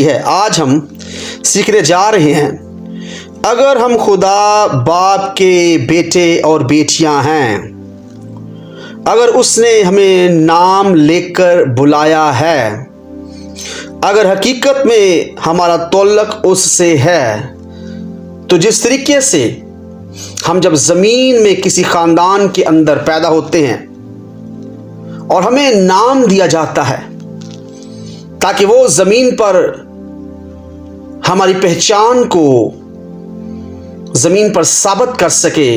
है। आज हम सीखने जा रहे हैं, अगर हम खुदा बाप के बेटे और बेटियां हैं, अगर उसने हमें नाम लेकर बुलाया है, अगर हकीकत में हमारा तल्लुक उससे है, तो जिस तरीके से हम जब ज़मीन में किसी ख़ानदान के अंदर पैदा होते हैं और हमें नाम दिया जाता है ताकि वो ज़मीन पर हमारी पहचान को ज़मीन पर साबित कर सके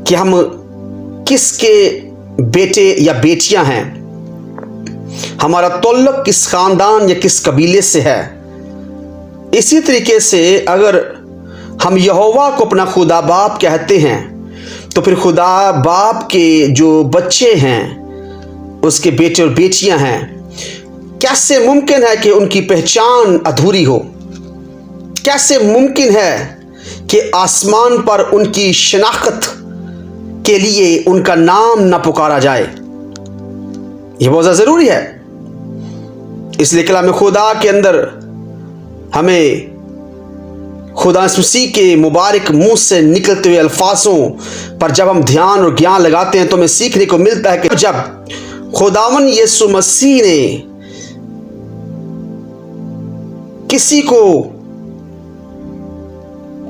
कि हम किसके बेटे या बेटियां हैं, हमारा तल्लुक किस ख़ानदान या किस कबीले से है। इसी तरीके से अगर हम यहोवा को अपना खुदा बाप कहते हैं, तो फिर खुदा बाप के जो बच्चे हैं, उसके बेटे और बेटियां हैं, कैसे मुमकिन है कि उनकी पहचान अधूरी हो? कैसे मुमकिन है कि आसमान पर उनकी शनाख्त के लिए उनका नाम न पुकारा जाए? यह बहुत ज़रूरी है। इसलिए कलाम खुदा के अंदर हमें खुदा मसीह के मुबारक मुंह से निकलते हुए अल्फाजों पर जब हम ध्यान और ज्ञान लगाते हैं तो हमें सीखने को मिलता है कि जब खुदावन यीशु मसीह ने किसी को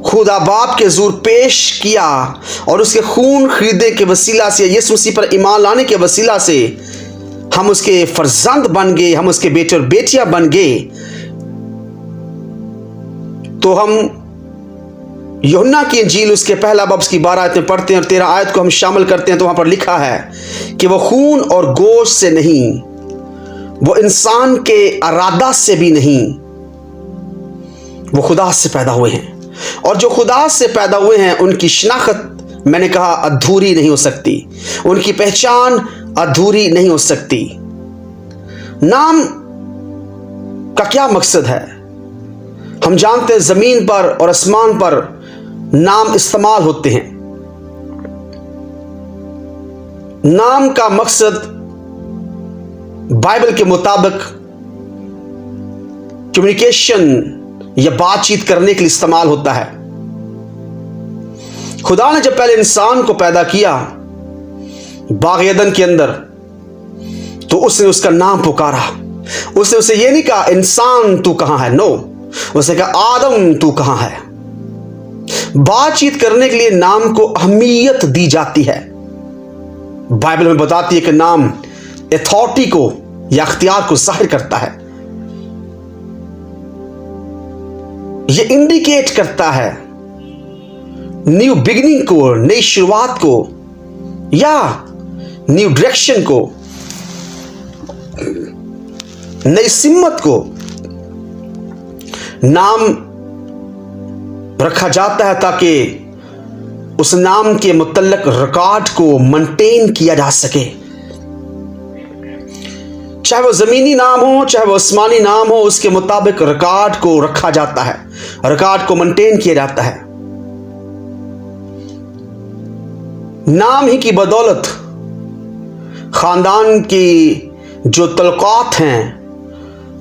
खुदा बाप के हुज़ूर पेश किया और उसके खून खरीदने के वसीला से, यीशु मसीह पर ईमान लाने के वसीला से हम उसके फर्जंद बन गए, हम उसके बेटे और बेटियां बन गए, तो हम यूहन्ना की इंजील उसके पहला बाब की 12 आयतें पढ़ते हैं और 13 आयत को हम शामिल करते हैं, तो वहां पर लिखा है कि वो खून और गोश्त से नहीं, वो इंसान के इरादा से भी नहीं, वो खुदा से पैदा हुए हैं। और जो खुदा से पैदा हुए हैं उनकी शनाख्त, मैंने कहा, अधूरी नहीं हो सकती, उनकी पहचान अधूरी नहीं हो सकती। नाम का क्या मकसद है? हम जानते हैं जमीन पर और आसमान पर नाम इस्तेमाल होते हैं। नाम का मकसद बाइबल के मुताबिक कम्युनिकेशन या बातचीत करने के लिए इस्तेमाल होता है। खुदा ने जब पहले इंसान को पैदा किया बाग एदन के अंदर, तो उसने उसका नाम पुकारा। उसने उसे ये नहीं कहा इंसान तू कहां है, नो, उसने कहा आदम तू कहां है। बातचीत करने के लिए नाम को अहमियत दी जाती है। बाइबल में बताती है कि नाम अथॉरिटी को या अख्तियार को जाहिर करता है। यह इंडिकेट करता है न्यू बिगिनिंग को, नई शुरुआत को या न्यू डायरेक्शन को, नई सिम्मत को। नाम रखा जाता है ताकि उस नाम के मुतल्लक रिकॉर्ड को मेंटेन किया जा सके, चाहे वो जमीनी नाम हो चाहे वो आसमानी नाम हो, उसके मुताबिक रिकॉर्ड को रखा जाता है, रिकॉर्ड को मेंटेन किया जाता है। नाम ही की बदौलत खानदान की जो तल्लुकात हैं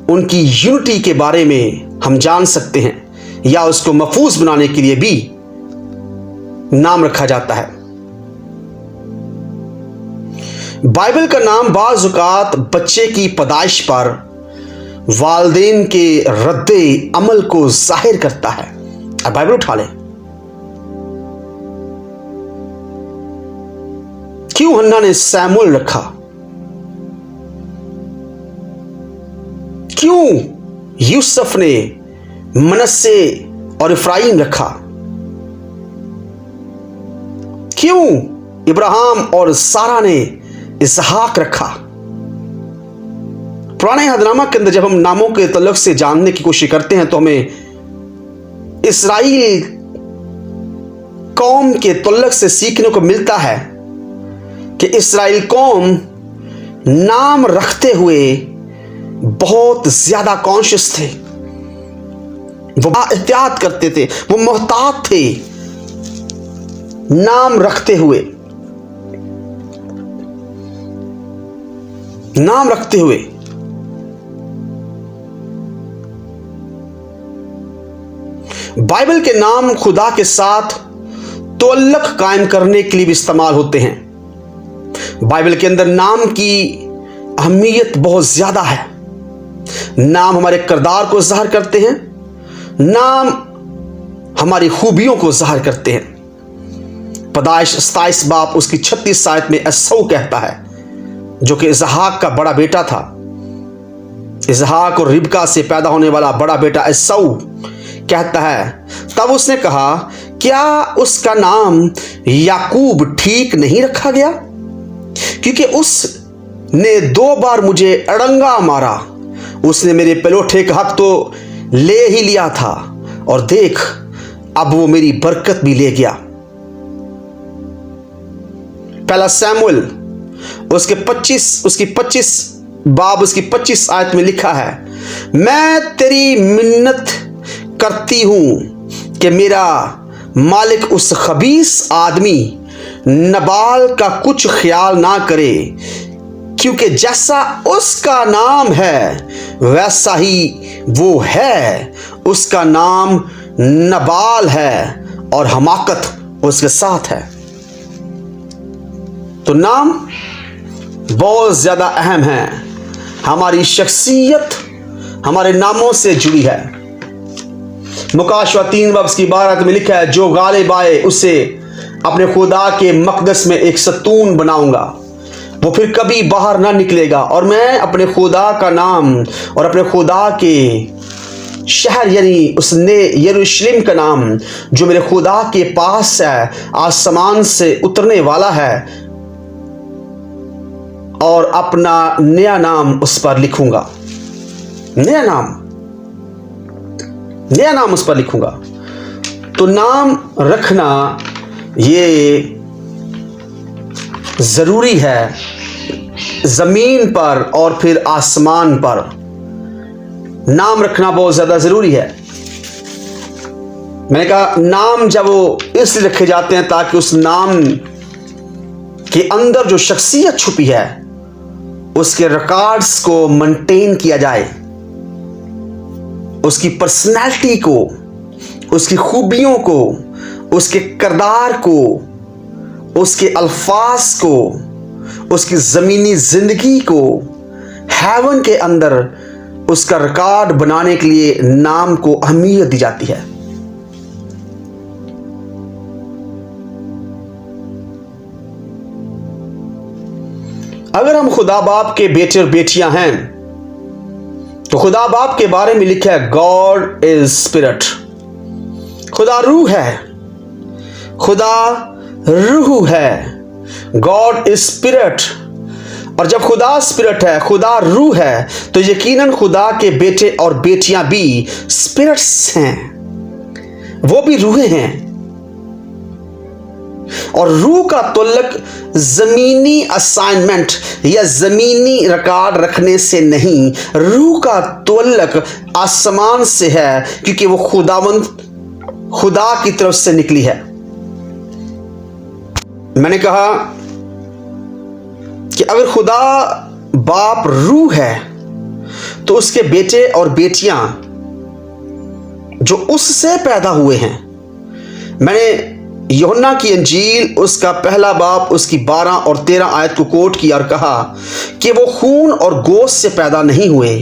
उनकी यूनिटी के बारे में हम जान सकते हैं, या उसको महफूज बनाने के लिए भी नाम रखा जाता है। बाइबल का नाम बाज़ औक़ात बच्चे की पैदाइश पर वालिदैन के रद्दे अमल को जाहिर करता है। अब बाइबल उठा लें। क्यों हन्ना ने सैमुअल रखा? क्यों यूसुफ ने मनस्से और इफ्राइम रखा? क्यों इब्राहिम और सारा ने इसहाक रखा? पुराने अहदनामा के अंदर जब हम नामों के तल्लुक से जानने की कोशिश करते हैं तो हमें इसराइल कौम के तल्लुक से सीखने को मिलता है कि इसराइल कौम नाम रखते हुए बहुत ज्यादा कॉन्शियस थे, वो एहतियात करते थे, वो मोहतात थे नाम रखते हुए। नाम रखते हुए बाइबल के नाम खुदा के साथ तअल्लुक़ कायम करने के लिए भी इस्तेमाल होते हैं। बाइबल के अंदर नाम की अहमियत बहुत ज़्यादा है। नाम हमारे किरदार को ज़ाहिर करते हैं, नाम हमारी खूबियों को ज़ाहिर करते हैं। पैदाइश 27 बाब उसकी 36 आयत में एसाऊ कहता है, जो कि इसहाक का बड़ा बेटा था। इसहाक और रिबका से पैदा होने वाला बड़ा बेटा एसाऊ कहता है, तब उसने कहा, क्या उसका नाम याकूब ठीक नहीं रखा गया? क्योंकि उसने 2 बार मुझे अड़ंगा मारा। उसने मेरे पलोठे का हक तो ले ही लिया था, और देख अब वो मेरी बरकत भी ले गया। पहला शमूएल उसकी 25 बाब उसकी 25 आयत में लिखा है, मैं तेरी मिन्नत करती हूं कि मेरा मालिक उस खबीस आदमी नबाल का कुछ ख्याल ना करे, क्योंकि जैसा उसका नाम है वैसा ही वो है। उसका नाम नबाल है और हमाकत उसके साथ है। तो नाम बहुत ज्यादा अहम है। हमारी शख्सियत हमारे नामों से जुड़ी है। मुकाशवा 3 बाब की 12 में लिखा है, जो गालिब आए उसे अपने खुदा के मकदस में एक सतून बनाऊंगा, वो फिर कभी बाहर ना निकलेगा, और मैं अपने खुदा का नाम और अपने खुदा के शहर यानी उसने यरूशलेम का नाम जो मेरे खुदा के पास है, आसमान से उतरने वाला है, और अपना नया नाम उस पर लिखूंगा। नया नाम उस पर लिखूंगा। तो नाम रखना ये जरूरी है, जमीन पर और फिर आसमान पर नाम रखना बहुत ज्यादा जरूरी है। मैंने कहा नाम जब वो इसलिए रखे जाते हैं ताकि उस नाम के अंदर जो शख्सियत छुपी है उसके रिकॉर्ड्स को मेंटेन किया जाए, उसकी पर्सनैलिटी को, उसकी खूबियों को, उसके किरदार को, उसके अल्फाज को, उसकी ज़मीनी ज़िंदगी को हेवन के अंदर उसका रिकॉर्ड बनाने के लिए नाम को अहमियत दी जाती है। अगर हम खुदा बाप के बेटे और बेटियां हैं तो खुदा बाप के बारे में लिखा है, गॉड इज स्पिरिट। खुदा रूह है, खुदा रूह है। God is spirit. और जब खुदा स्पिरिट है, खुदा रूह है, तो यकीनन खुदा के बेटे और बेटियां भी स्पिरिट्स हैं, वो भी रूहें हैं। और रूह का तल्लुक जमीनी असाइनमेंट या जमीनी रिकॉर्ड रखने से नहीं, रूह का तल्लुक आसमान से है, क्योंकि वो खुदा की तरफ से निकली है। मैंने कहा कि अगर खुदा बाप रूह है तो उसके बेटे और बेटियां जो उससे पैदा हुए हैं, मैंने यूहन्ना की इंजील उसका 1 बाब उसकी 12 और 13 आयत को कोट किया और कहा कि वो खून और गोश्त से पैदा नहीं हुए,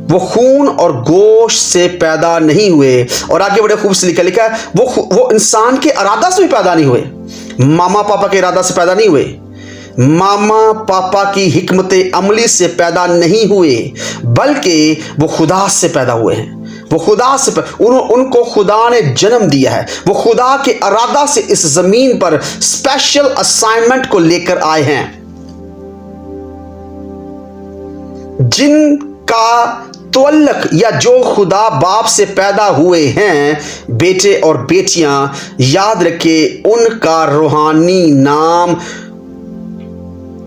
वो खून और गोश्त से पैदा नहीं हुए। और आगे बड़े खूब से लिखा है, वो इंसान के इरादा से भी पैदा नहीं हुए, मामा पापा के इरादा से पैदा नहीं हुए, मामा पापा की हिकमत अमली से पैदा नहीं हुए, बल्कि वो खुदा से पैदा हुए हैं। वो खुदा से उनको खुदा ने जन्म दिया है। वो खुदा के इरादा से इस जमीन पर स्पेशल असाइनमेंट को लेकर आए हैं। जिनका तअल्लुक या जो खुदा बाप से पैदा हुए हैं, बेटे और बेटियां, याद रखे उनका रूहानी नाम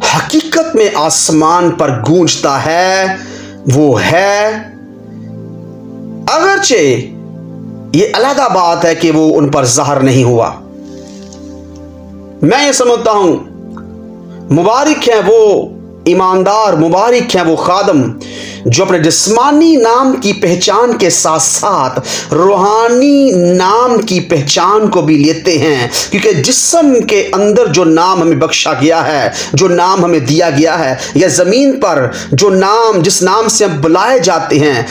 हकीकत में आसमान पर गूंजता है। वो है, अगरचे ये अलग बात है कि वो उन पर ज़ाहिर नहीं हुआ। मैं ये समझता हूं मुबारक हैं वो ईमानदार, मुबारक हैं वो खादम जो अपने जिस्मानी नाम की पहचान के साथ साथ रूहानी नाम की पहचान को भी लेते हैं, क्योंकि जिस्म के अंदर जो नाम हमें बख्शा गया है, जो नाम हमें दिया गया है, या ज़मीन पर जो नाम, जिस नाम से हम बुलाए जाते हैं,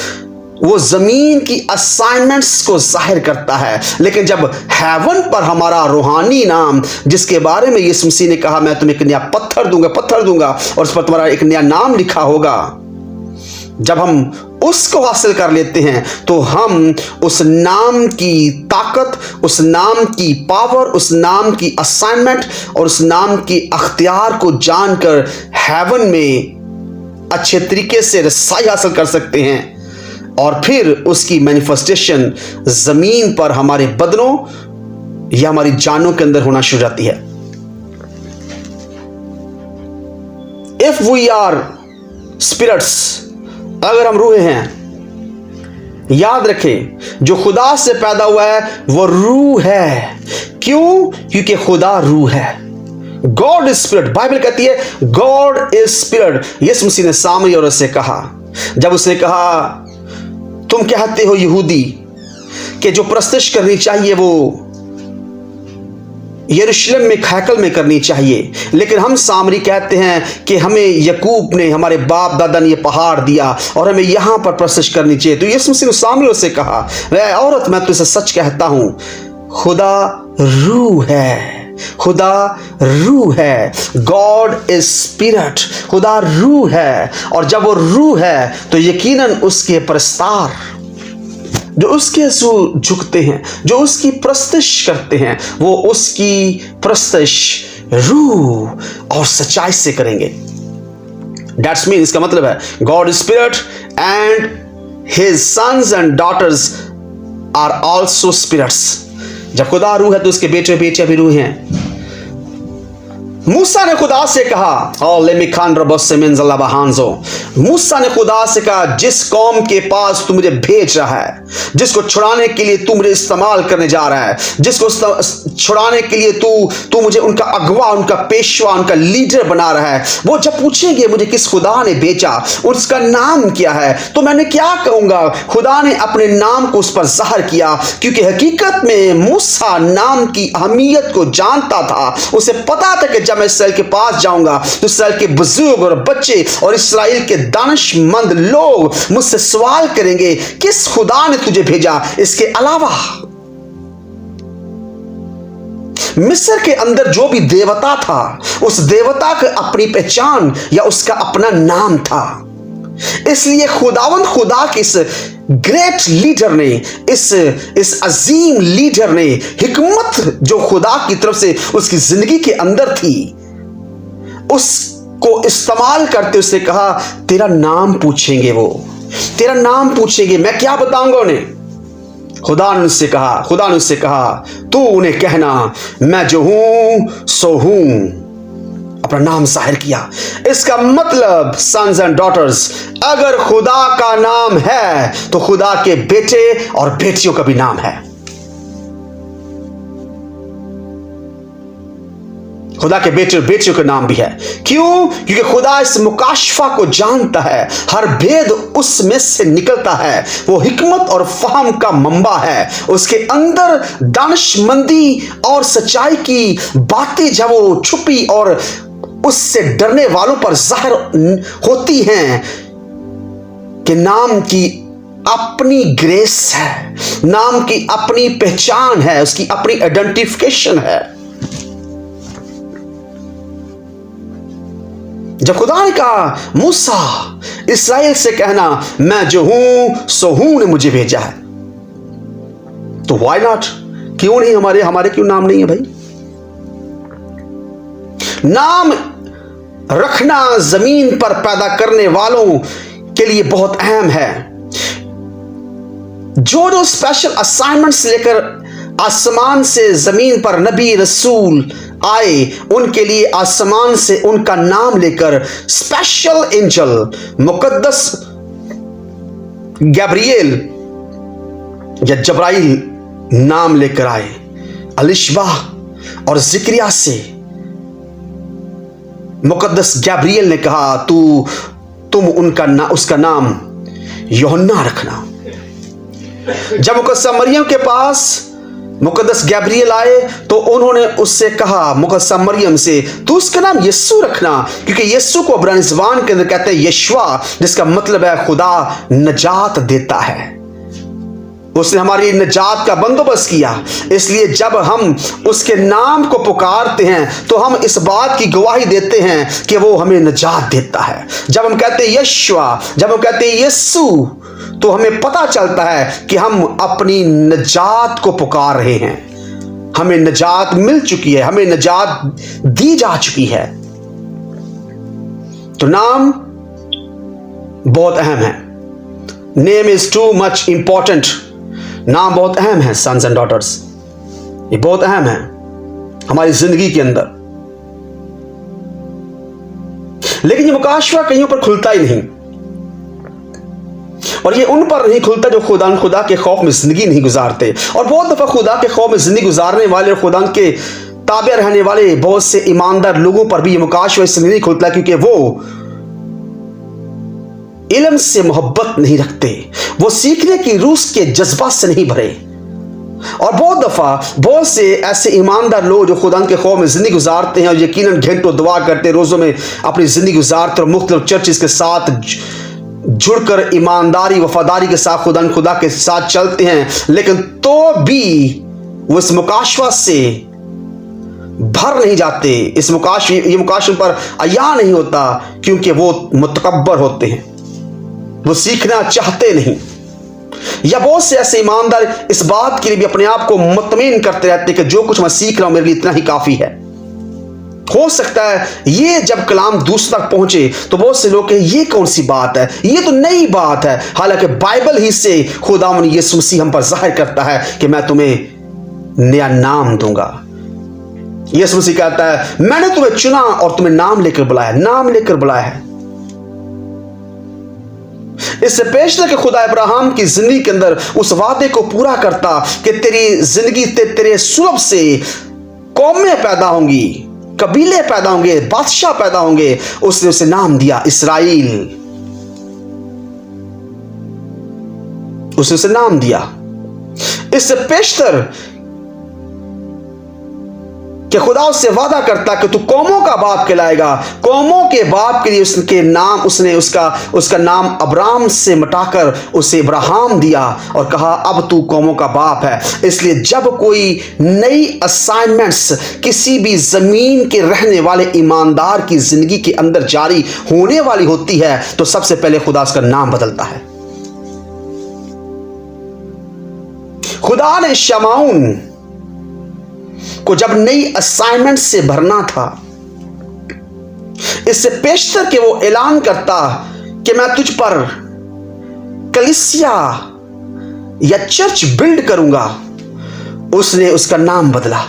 वो ज़मीन की असाइनमेंट्स को जाहिर करता है। लेकिन जब हेवन पर हमारा रूहानी नाम, जिसके बारे में यीशु मसीह ने कहा मैं तुम्हें एक नया पत्थर दूंगा और उस पर तुम्हारा एक नया नाम लिखा होगा, जब हम उसको हासिल कर लेते हैं तो हम उस नाम की ताकत, उस नाम की पावर, उस नाम की असाइनमेंट और उस नाम की अख्तियार को जानकर हेवन में अच्छे तरीके से रसाई हासिल कर सकते हैं, और फिर उसकी मैनिफेस्टेशन जमीन पर हमारे बदनों या हमारी जानों के अंदर होना शुरू जाती है। इफ वी आर स्पिरिट्स, अगर हम रूहें हैं, याद रखें जो खुदा से पैदा हुआ है वो रूह है। क्यों? क्योंकि खुदा रूह है। God is spirit. बाइबल कहती है गॉड इज स्पिरिट। यीशु मसीह ने सामरी औरत से कहा, जब उसने कहा तुम कहते हो यहूदी कि जो प्रस्तुत करनी चाहिए वो यरूशलेम में हैकल में करनी चाहिए, लेकिन हम सामरी कहते हैं कि हमें यकूब ने, हमारे बाप दादा ने ये पहाड़ दिया और हमें यहां पर प्रस्तुत करनी चाहिए। तो यीशु मसीह ने सामरी से कहा, वह औरत मैं तुझसे सच कहता हूं, खुदा रूह है, खुदा रूह है। God is spirit. खुदा रूह है, और जब वो रूह है तो यकीनन उसके प्रस्तार, जो उसके आंसू झुकते हैं, जो उसकी प्रस्तुत करते हैं, वो उसकी प्रस्तुत रूह और सच्चाई से करेंगे। दैट्स मीन, इसका मतलब है God is spirit and his sons and daughters are also spirits. जब खुदा रूह है तो उसके बेटे बेटियां भी रूह हैं। मूसा ने खुदा से कहा, मूसा ने खुदा से कहा, जिस कौम के पास तू मुझे भेज रहा है, जिसको छुड़ाने के लिए तू मुझे इस्तेमाल करने जा रहा है, जिसको छुड़ाने के लिए तू मुझे उनका अगवा, उनका पेशवा, उनका लीडर बना रहा है, वो जब पूछेंगे मुझे किस खुदा ने भेजा, उसका नाम क्या है, तो मैंने क्या कहूंगा? खुदा ने अपने नाम को उस पर जाहिर किया, क्योंकि हकीकत में मूसा नाम की अहमियत को जानता था। उसे पता था कि जब मैं इसराइल के पास जाऊंगा तो इसराइल के बुजुर्ग और बच्चे और इसराइल के दानिशमंद लोग मुझसे सवाल करेंगे किस खुदा ने तुझे भेजा। इसके अलावा मिस्र के अंदर जो भी देवता था, उस देवता की अपनी पहचान या उसका अपना नाम था। इसलिए खुदावंद खुदा के इस ग्रेट लीडर ने, इस अजीम लीडर ने हिकमत जो खुदा की तरफ से उसकी जिंदगी के अंदर थी, उसको इस्तेमाल करते उसने कहा तेरा नाम पूछेंगे, वो तेरा नाम पूछेंगे, मैं क्या बताऊंगा उन्हें? खुदा ने उससे कहा तू उन्हें कहना मैं जो हूं सो हूं। अपना नाम जाहिर किया। इसका मतलब सन्स एंड डॉटर्स, अगर खुदा का नाम है तो खुदा के बेटे और बेटियों का भी नाम है। खुदा के बेटे और बेटियों का नाम भी है। क्यों? क्योंकि खुदा इस मुकाशफा को जानता है, हर भेद उसमें से निकलता है। वो हिकमत और फहम का मंबा है। उसके अंदर दानिशमंदी और सच्चाई की बातें जब वो छुपी और उससे डरने वालों पर जाहिर होती हैं कि नाम की अपनी ग्रेस है, नाम की अपनी पहचान है, उसकी अपनी आइडेंटिफिकेशन है। जब खुदा ने कहा मूसा इस्राएल से कहना मैं जो हूं सो हूं ने मुझे भेजा है, तो व्हाई नॉट? क्यों नहीं? हमारे क्यों नाम नहीं है भाई? नाम रखना जमीन पर पैदा करने वालों के लिए बहुत अहम है। जो स्पेशल असाइनमेंट्स लेकर आसमान से जमीन पर नबी रसूल आए, उनके लिए आसमान से उनका नाम लेकर स्पेशल एंजल मुकद्दस गैब्रिएल या जब्राइल नाम लेकर आए। अलिशबा और जिक्रिया से मुकद्दस गैब्रिएल ने कहा तू तुम उसका नाम यूहन्ना रखना। जब मुकद्दस मरियम के पास मुकद्दस गैब्रियल आए तो उन्होंने उससे कहा, मुकद्दस मरियम से, तू उसका नाम यीशु रखना, क्योंकि यीशु को इब्रानी ज़बान के अंदर कहते हैं यशवा, जिसका मतलब है खुदा नजात देता है। उसने हमारी नजात का बंदोबस्त किया। इसलिए जब हम उसके नाम को पुकारते हैं तो हम इस बात की गवाही देते हैं कि वो हमें नजात देता है। जब हम कहते हैं यशवा, जब हम कहते हैं यीशु, तो हमें पता चलता है कि हम अपनी नजात को पुकार रहे हैं। हमें नजात मिल चुकी है, हमें नजात दी जा चुकी है। तो नाम बहुत अहम है। Name is too much important. नाम बहुत अहम है सन्स एंड डॉटर्स, ये बहुत अहम है हमारी जिंदगी के अंदर। लेकिन ये मुकाशवा कहीं पर खुलता ही नहीं, और ये उन पर नहीं खुलता जो खुदा के खौफ में जिंदगी नहीं गुजारते। और बहुत दफा खुदा के खौफ में जिंदगी गुजारने वाले और खुदा के ताबे रहने वाले बहुत से ईमानदार लोगों पर भी ये मुकाशवा इसलिए नहीं खुलता क्योंकि वो इल्म से मोहब्बत नहीं रखते, वो सीखने की रूस के जज्बात से नहीं भरे। और बहुत दफा बहुत से ऐसे ईमानदार लोग जो खुदा के खौफ में जिंदगी गुजारते हैं और यकीनन घंटों दुआ करते, रोजों में अपनी जिंदगी गुजारते और मुख्तलिफ चर्चेस के साथ जुड़कर ईमानदारी वफादारी के साथ खुदा के साथ चलते हैं, लेकिन तो भी वो इस मुकाशवा से भर नहीं जाते। ये मुकाशवा पर अया नहीं होता क्योंकि वो मुतकब्बर होते हैं, वो सीखना चाहते नहीं। या बहुत से ऐसे ईमानदार इस बात के लिए भी अपने आप को मुतमईन करते रहते कि जो कुछ मैं सीख रहा हूं मेरे लिए इतना ही काफी है। हो सकता है ये जब कलाम दूसरों तक पहुंचे तो बहुत से लोग कहें ये कौन सी बात है, ये तो नई बात है। हालांकि बाइबल ही से खुदावंद यीशु मसीह हम पर जाहिर करता है कि मैं तुम्हें नया नाम दूंगा। यीशु मसीह कहता है मैंने तुम्हें चुना और तुम्हें नाम लेकर बुलाया है। इससे पेशतर कि खुदा अब्राहम की जिंदगी के अंदर उस वादे को पूरा करता कि तेरी जिंदगी तेरे सुलभ से कौमें पैदा होंगी, कबीले पैदा होंगे, बादशाह पैदा होंगे। उसने उसे नाम दिया इस्राएल, उसने उसे नाम दिया। इससे पेशतर कि खुदा उससे वादा करता कि तू कौमों का बाप कहलाएगा। कौमों के बाप के लिए उसने उसका नाम अब्राम से मिटाकर उसे इब्राहिम दिया और कहा अब तू कौमों का बाप है। इसलिए जब कोई नई असाइनमेंट्स किसी भी जमीन के रहने वाले ईमानदार की जिंदगी के अंदर जारी होने वाली होती है तो सबसे पहले खुदा उसका नाम बदलता है। खुदा ने शमाउन को जब नई असाइनमेंट से भरना था, इससे पेशतर के वो ऐलान करता कि मैं तुझ पर कलीसिया या चर्च बिल्ड करूंगा, उसने उसका नाम बदला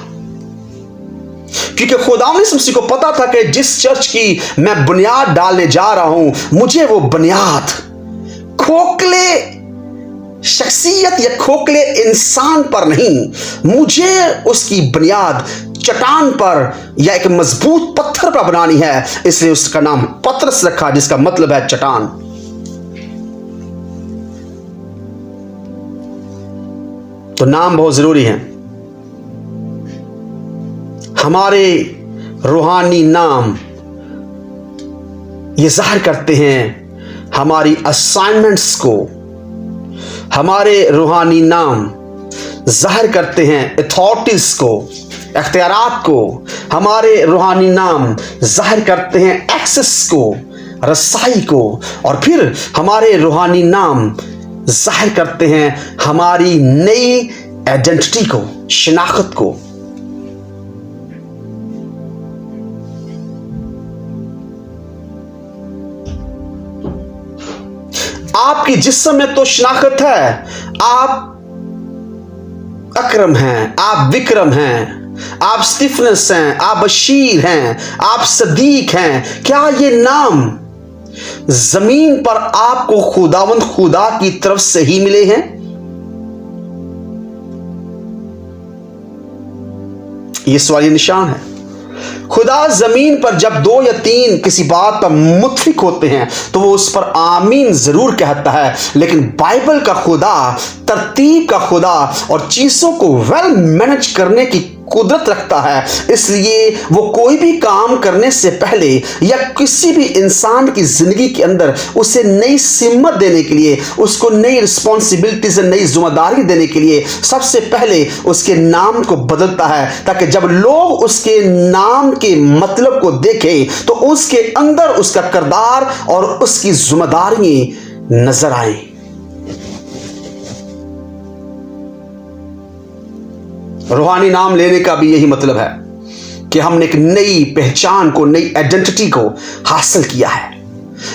क्योंकि खुदा ने मसीह को पता था कि जिस चर्च की मैं बुनियाद डालने जा रहा हूं, मुझे वो बुनियाद खोखले शख्सियत या खोखले इंसान पर नहीं, मुझे उसकी बुनियाद चट्टान पर या एक मजबूत पत्थर पर बनानी है। इसलिए उसका नाम पतरस रखा जिसका मतलब है चट्टान। तो नाम बहुत जरूरी है। हमारे रूहानी नाम ये जाहिर करते हैं हमारी असाइनमेंट्स को, हमारे रूहानी नाम जाहिर करते हैं अथॉरिटीज को, इख्तियारात को। हमारे रूहानी नाम जाहिर करते हैं एक्सेस को, रसाई को। और फिर हमारे रूहानी नाम जाहिर करते हैं हमारी नई आइडेंटिटी को, शिनाख्त को। आपकी जिस्म में तो शिनाख्त है, आप अकरम हैं, आप विक्रम हैं, आप स्टीफनस हैं, आप बशीर हैं, आप सदीक हैं। क्या ये नाम जमीन पर आपको खुदावंद खुदा की तरफ से ही मिले हैं? ये सवाल निशान है। खुदा जमीन पर जब 2 या 3 किसी बात पर मुत्फिक होते हैं तो वो उस पर आमीन जरूर कहता है, लेकिन बाइबल का खुदा तरतीब का खुदा और चीजों को वेल मैनेज करने की कुदरत रखता है। इसलिए वो कोई भी काम करने से पहले या किसी भी इंसान की जिंदगी के अंदर उसे नई सिमत देने के लिए, उसको नई रिस्पॉन्सिबिलिटीज, नई जिम्मेदारी देने के लिए सबसे पहले उसके नाम को बदलता है, ताकि जब लोग उसके नाम के मतलब को देखें तो उसके अंदर उसका किरदार और उसकी जिम्मेदारियां नजर आए। रूहानी नाम लेने का भी यही मतलब है कि हमने एक नई पहचान को, नई आइडेंटिटी को हासिल किया है,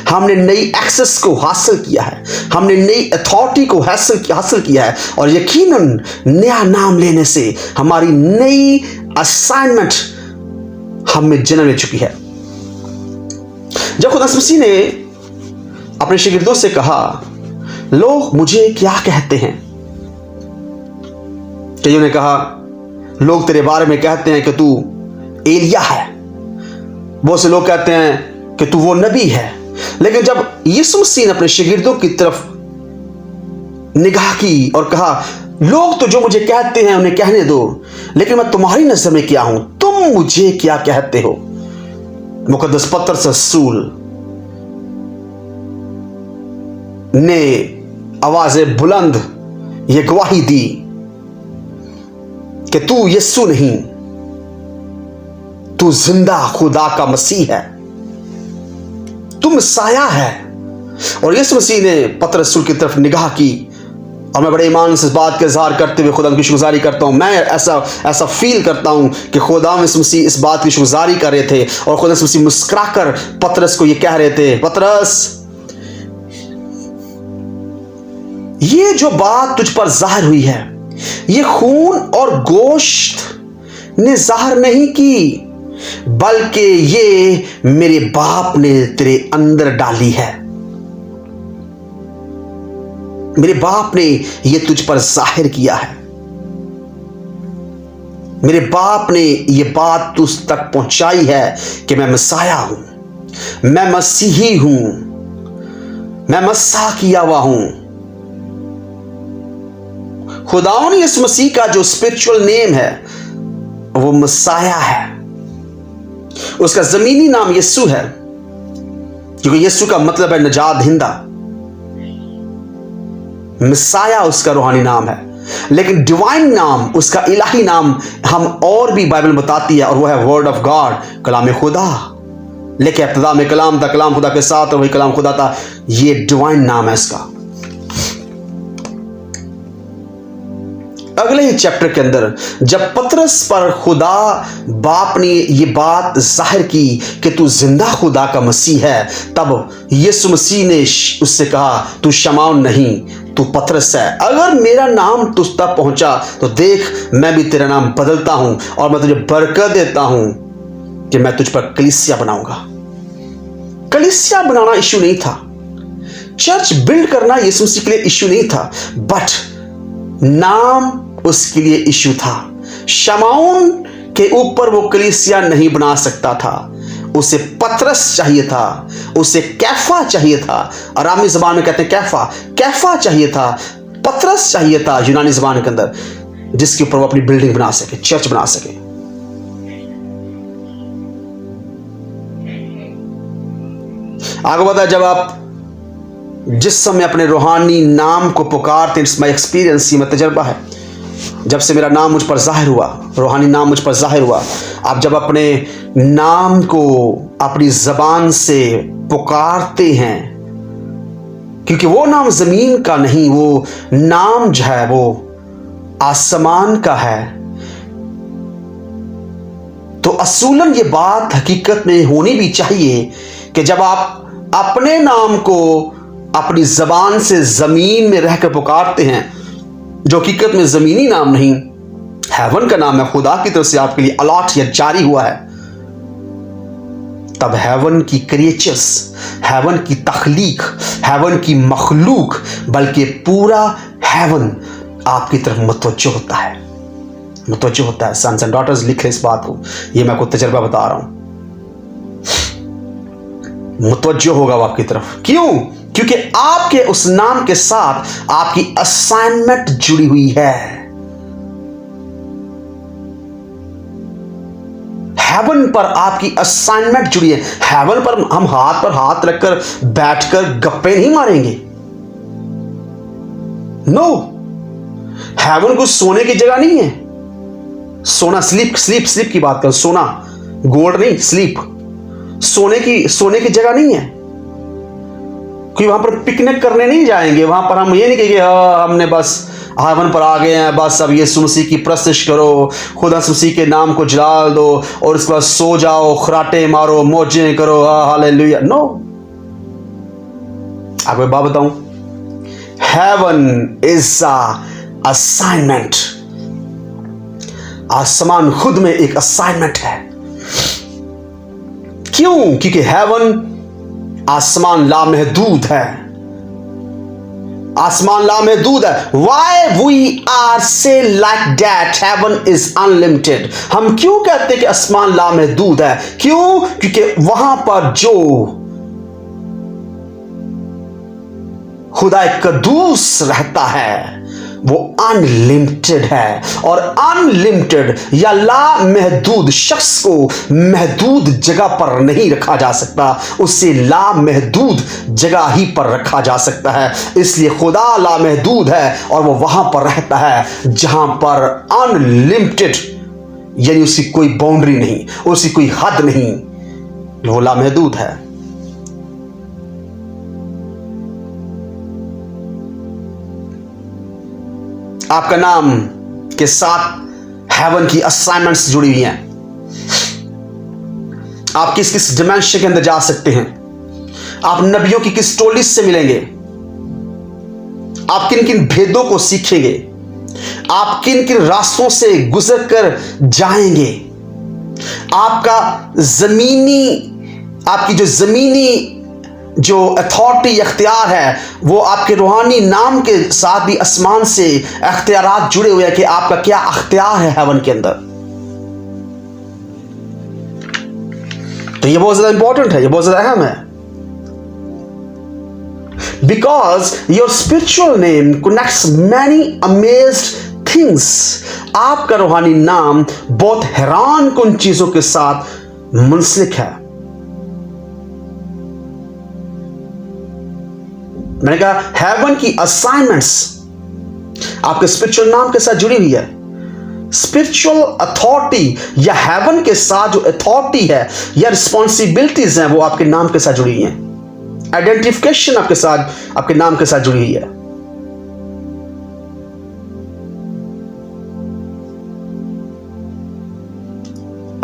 हमने नई एक्सेस को हासिल किया है, हमने नई अथॉरिटी को हासिल किया है। और यकीनन नया नाम लेने से हमारी नई असाइनमेंट हमें जन्म ले चुकी है। जब खुदा मसीह ने अपने शागिर्दों से कहा, लोग मुझे क्या कहते हैं, कईयों ने कहा लोग तेरे बारे में कहते हैं कि तू एलिया है, बहुत से लोग कहते हैं कि तू वो नबी है। लेकिन जब यीशु मसीह ने अपने शागिर्दों की तरफ निगाह की और कहा, लोग तो जो मुझे कहते हैं उन्हें कहने दो, लेकिन मैं तुम्हारी नजर में क्या हूं, तुम मुझे क्या कहते हो। मुकद्दस पतरस रसूल ने आवाज़ बुलंद ये गवाही दी कि तू यीशु नहीं, तू जिंदा खुदा का मसीह है, तू मसाया है। और यीशु मसीह ने पतरस रसूल की तरफ निगाह की, और मैं बड़े ईमान से इस बात का इजहार करते हुए खुदा की शुक्रगुजारी करता हूँ। मैं ऐसा फील करता हूँ कि खुदा यीशु मसीह इस बात की शुक्रगुजारी कर रहे थे और खुदा यीशु मसीह मुस्कुराकर पतरस को ये कह रहे थे, पतरस, ये जो बात तुझ पर जाहिर हुई है, ये खून और गोश्त ने जाहिर नहीं की, बल्कि ये मेरे बाप ने तेरे अंदर डाली है। मेरे बाप ने ये तुझ पर जाहिर किया है। मेरे बाप ने ये बात तुझ तक पहुंचाई है कि मैं मसाया हूं, मैं मसीही हूं, मैं मसा किया हुआ हूं। खुदावन इस मसीह का जो स्पिरिचुअल नेम है वो मसाया है। उसका जमीनी नाम यीशु है, क्योंकि यीशु का मतलब है निजात दहिंदा। मसाया उसका रूहानी नाम है, लेकिन डिवाइन नाम, उसका इलाही नाम हम और भी बाइबल में बताती है, और वो है वर्ड ऑफ गॉड, कलाम खुदा। लेकिन इब्तिदा में कलाम था, कलाम खुदा के साथ, और वही कलाम खुदा था। ये डिवाइन नाम है इसका। अगले ही चैप्टर के अंदर जब पतरस पर खुदा बाप ने ये बात जाहिर की कि तू जिंदा खुदा का मसीह है, तब यीशु मसीह ने उससे कहा, तू शमाउन नहीं, तू पतरस है। अगर मेरा नाम तुझ तक पहुंचा तो देख, मैं भी तेरा नाम बदलता हूं और मैं तुझे बरकत देता हूं कि मैं तुझ पर कलीसिया बनाऊंगा। कलीसिया बनाना इश्यू नहीं था, चर्च बिल्ड करना यीशु मसीह के लिए इश्यू नहीं था, बट नाम उसके लिए इश्यू था। शमाउन के ऊपर वो कलीसिया नहीं बना सकता था, उसे पतरस चाहिए था, उसे कैफा चाहिए था। अरामी जबान में कहते हैं कैफा चाहिए था, पतरस चाहिए था यूनानी जबान के अंदर, जिसके ऊपर वो अपनी बिल्डिंग बना सके, चर्च बना सके। आगे बढ़ा, जब आप जिस समय अपने रूहानी नाम को पुकारते, इट्स माई एक्सपीरियंस, ये मेरा तजर्बा है, जब से मेरा नाम मुझ पर जाहिर हुआ, रूहानी नाम मुझ पर जाहिर हुआ, आप जब अपने नाम को अपनी जबान से पुकारते हैं, क्योंकि वो नाम जमीन का नहीं, वो नाम जो है वो आसमान का है, तो असूलन ये बात हकीकत में होनी भी चाहिए कि जब आप अपने नाम को अपनी जबान से जमीन में रहकर पुकारते हैं, जो हकीकत में जमीनी नाम नहीं, हेवन का नाम है, खुदा की तरफ से आपके लिए अलॉट या जारी हुआ है, तब हेवन की क्रिएचर्स, हेवन की तख्लीक, हेवन की मखलूक, बल्कि पूरा हेवन आपकी तरफ मुतवज्जो होता है। मुतवज्जो होता है। सन्स एंड डॉटर्स लिखे इस बात को, ये मैं आपको तजर्बा बता रहा हूं। मुतवज्जो होगा वो आपकी तरफ। क्यों? क्योंकि आपके उस नाम के साथ आपकी असाइनमेंट जुड़ी हुई है। हेवन पर आपकी असाइनमेंट जुड़ी है। हेवन पर हम हाथ पर हाथ रखकर बैठकर गप्पे नहीं मारेंगे। नो, हेवन को सोने की जगह नहीं है। सोना स्लीप स्लीप स्लीप की बात कर, सोना गोल्ड नहीं, स्लीप सोने की जगह नहीं है। कि वहां पर पिकनिक करने नहीं जाएंगे। वहां पर हम ये नहीं कहेंगे हमने बस हेवन पर आ गए हैं, बस अब यीशु मसीह की प्रस्तिश करो, खुदा मसीह के नाम को जलाल दो और उसके बाद सो जाओ, खराटे मारो, मौजें करो, हालेलुया। नो, आपको एक बात बताऊं, हेवन इज अ असाइनमेंट। आसमान खुद में एक असाइनमेंट है। क्यों? क्योंकि हेवन, आसमान लामहदूद है। आसमान लामहदूद है। Why we are say like that heaven is unlimited? हम क्यों कहते हैं कि आसमान लामहदूद है? क्यों? क्योंकि वहां पर जो खुदा कद्दूस रहता है वो अनलिमिटेड है। और अनलिमिटेड या लामहदूद शख्स को महदूद जगह पर नहीं रखा जा सकता, उससे लामहदूद जगह ही पर रखा जा सकता है। इसलिए खुदा लामहदूद है और वो वहां पर रहता है जहां पर अनलिमिटेड, यानी उसकी कोई बाउंड्री नहीं, उसकी कोई हद नहीं, वो लामहदूद है। आपका नाम के साथ हेवन की असाइनमेंट्स जुड़ी हुई हैं। आप किस किस डिमेंशन के अंदर जा सकते हैं, आप नबियों की किस टोली से मिलेंगे, आप किन किन भेदों को सीखेंगे, आप किन किन रास्तों से गुजर कर जाएंगे। आपकी जो ज़मीनी जो अथॉरिटी इख्तियार है वो आपके रूहानी नाम के साथ भी आसमान से इख्तियारात जुड़े हुए हैं कि आपका क्या इख्तियार है हेवन के अंदर। तो ये बहुत ज्यादा इंपॉर्टेंट है, ये बहुत ज्यादा अहम है। Because your spiritual name connects many amazed things. आपका रूहानी नाम बहुत हैरान कुन चीजों के साथ मुंसलिक है। मैंने कहा हेवन की असाइनमेंट्स आपके स्पिरिचुअल नाम के साथ जुड़ी हुई है। स्पिरिचुअल अथॉरिटी या हेवन के साथ जो अथॉरिटी है या रिस्पॉन्सिबिलिटीज हैं वो आपके नाम के साथ जुड़ी हुई हैं। आइडेंटिफिकेशन आपके नाम के साथ जुड़ी हुई है।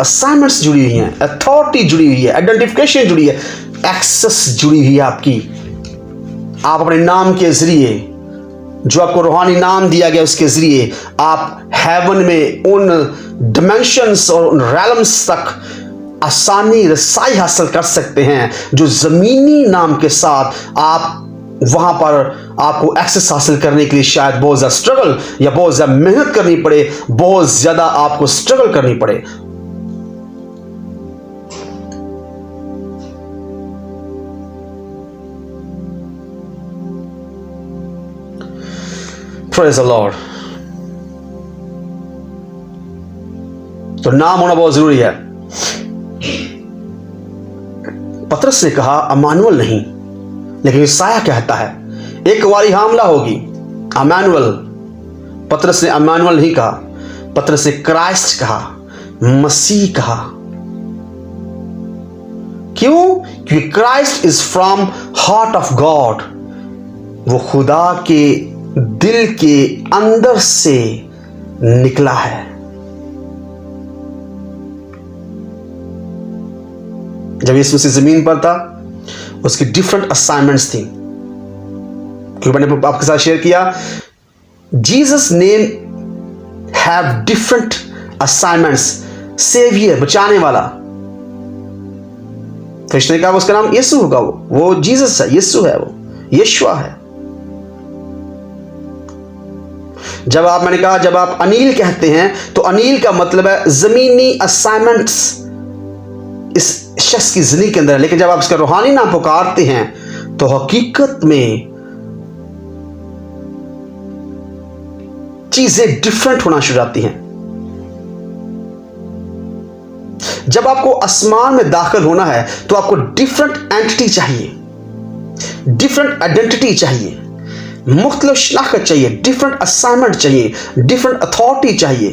असाइनमेंट्स जुड़ी हुई हैं, अथॉरिटी जुड़ी हुई है, आइडेंटिफिकेशन जुड़ी है, एक्सेस जुड़ी हुई है आपकी। आप अपने नाम के जरिए, जो आपको रूहानी नाम दिया गया उसके जरिए आप हेवन में उन डिमेंशंस और उन रैलम्स तक आसानी रसाई हासिल कर सकते हैं जो ज़मीनी नाम के साथ आप वहां पर आपको एक्सेस हासिल करने के लिए शायद बहुत ज़्यादा स्ट्रगल या बहुत ज़्यादा मेहनत करनी पड़े, बहुत ज़्यादा आपको स्ट्रगल करनी पड़े। Praise the Lord। तो नाम होना बहुत जरूरी है। पतरस ने कहा अमानुअल नहीं, लेकिन यशायाह कहता है एक बारी हमला होगी, अमानुअल। पतरस ने अमानुअल नहीं कहा, पतरस ने क्राइस्ट कहा, मसीह कहा। क्यों? क्योंकि Christ is from heart of God. वो खुदा के दिल के अंदर से निकला है। जब यीशु मसीह जमीन पर था उसकी डिफरेंट असाइनमेंट्स थी। क्योंकि मैंने आपके साथ शेयर किया Jesus name have different assignments. Saviour, बचाने वाला, तो इसने कहा उसका नाम यीशु होगा। वो जीसस है, यीशु है, वो यीशुआ है। जब आप अनिल कहते हैं तो अनिल का मतलब है जमीनी असाइनमेंट्स इस शख्स की जिंदगी के अंदर है। लेकिन जब आप इसका रूहानी नाम पुकारते हैं तो हकीकत में चीजें डिफरेंट होना शुरू होती हैं। जब आपको आसमान में दाखिल होना है तो आपको डिफरेंट एंटिटी चाहिए, डिफरेंट आइडेंटिटी चाहिए, मुख्तलिफ शनाख्त चाहिए, डिफरेंट असाइनमेंट चाहिए, डिफरेंट अथॉरिटी चाहिए।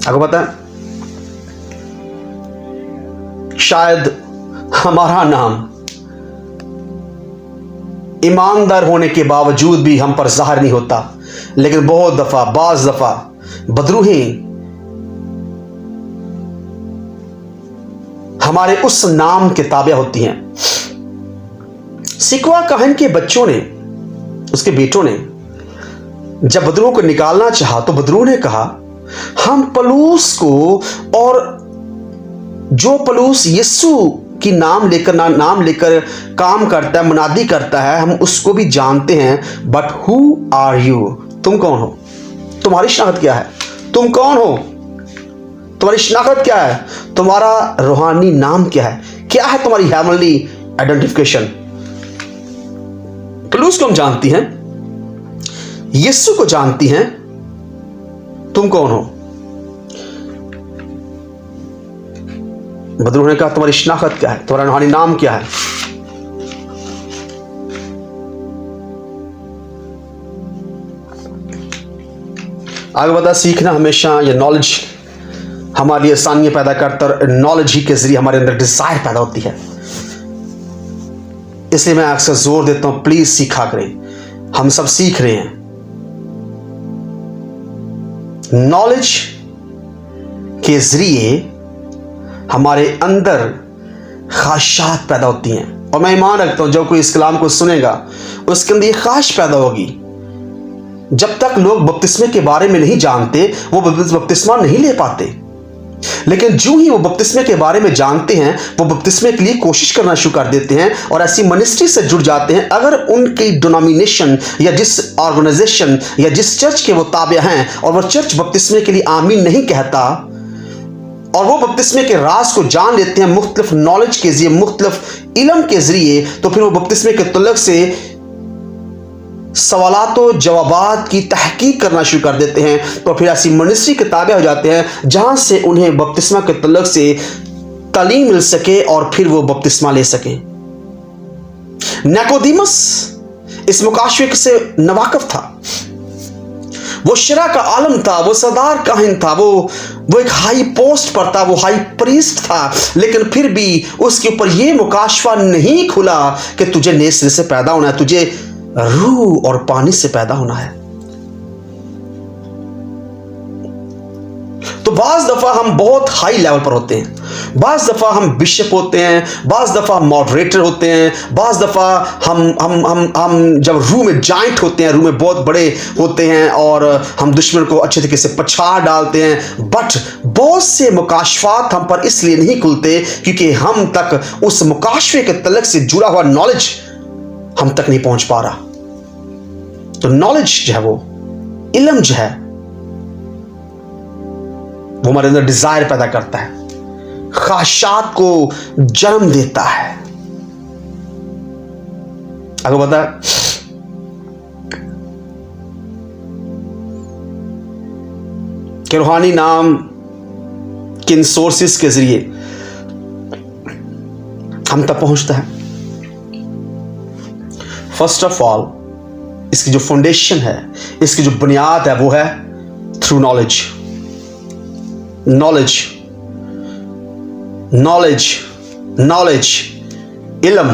आपको पता है शायद हमारा नाम ईमानदार होने के बावजूद भी हम पर ज़ाहिर नहीं होता, लेकिन बाज़ दफा बदरूहें हमारे उस नाम के ताबे होती हैं। सिकवा कहन के बच्चों ने, उसके बेटों ने जब बदरूह को निकालना चाहा तो बदरूह ने कहा हम पलूस को, और जो पलूस यीशु की नाम लेकर काम करता है, मुनादी करता है, हम उसको भी जानते हैं। बट हु आर यू, तुम कौन हो, तुम्हारी शनाख्त क्या है, तुम कौन हो, तुम्हारी शनाख्त क्या है, तुम्हारा रूहानी नाम क्या है तुम्हारी हेवनली आइडेंटिफिकेशन। पलूस को हम जानती हैं, यीशु को जानती हैं, तुम कौन हो। बदरूह ने कहा तुम्हारी शनाख्त क्या है, तुम्हारा रूहानी नाम क्या है। आगे बता, सीखना हमेशा, ये नॉलेज हमारे लिए आसानियां पैदा करता है और नॉलेज ही के जरिए हमारे अंदर डिजायर पैदा होती है। इसलिए मैं अक्सर जोर देता हूं प्लीज सीखा करें, हम सब सीख रहे हैं। नॉलेज के जरिए हमारे अंदर ख्वाहिशात पैदा होती हैं, और मैं ईमान रखता हूं जब कोई इस कलाम को सुनेगा उसके अंदर ये ख्वाहिश पैदा होगी। जब तक लोग बपतिस्मे के बारे में नहीं जानते वो बपतिस्मा नहीं ले पाते, लेकिन जो ही वो बपतिस्मे के बारे में जानते हैं वो बपतिस्मे के लिए कोशिश करना शुरू कर देते हैं और ऐसी मिनिस्ट्री से जुड़ जाते हैं। अगर उनकी डिनोमिनेशन या जिस ऑर्गेनाइजेशन या जिस चर्च के वो ताबे हैं और वो चर्च बपतिस्मे के लिए आमीन नहीं कहता और वो बपतिस्मे के राज को जान लेते हैं मुख्तलिफ नॉलेज के जरिए, मुख्तलिफ इल्म के जरिए, तो फिर वो बपतिस्मे के तल्लुक से सवालात और जवाबात की तहकीक करना शुरू कर देते हैं। तो फिर ऐसी मिनिस्ट्री के ताबे हो जाते हैं जहां से उन्हें बपतिस्मा के तल्लुक से तालीम मिल सके और फिर वो बपतिस्मा ले सके। निकोदेमुस इस मुकाशवे से नवाकिफ था, वो शरा का आलम था, वो सरदार काहिन था, वो एक हाई पोस्ट पर था, वो हाई प्रीस्ट था, लेकिन फिर भी उसके ऊपर ये मुकाशवा नहीं खुला कि तुझे नए सिरे से पैदा होना है, तुझे रूह और पानी से पैदा होना है। तो बाज दफा हम बहुत हाई लेवल पर होते हैं, बाज दफा हम बिशप होते हैं, बाज दफा मॉडरेटर होते हैं, बाज दफा हम जब रूह में जॉइंट होते हैं, रूह में बहुत बड़े होते हैं और हम दुश्मन को अच्छे तरीके से पछाड़ डालते हैं। बट बहुत से मुकाशफात हम पर इसलिए नहीं खुलते क्योंकि हम तक उस मुकाशफे के तलक से जुड़ा हुआ नॉलेज हम तक नहीं पहुंच पा रहा। तो नॉलेज जो है, वो इल्म जो है, वो हमारे अंदर डिजायर पैदा करता है, ख्वाहिशात को जन्म देता है। आपको पता है कि रूहानी नाम किन सोर्सेस के जरिए हम तक पहुंचता है। फर्स्ट ऑफ ऑल, इसकी जो फाउंडेशन है, इसकी जो बुनियाद है, वो है through knowledge. Knowledge knowledge knowledge इल्म,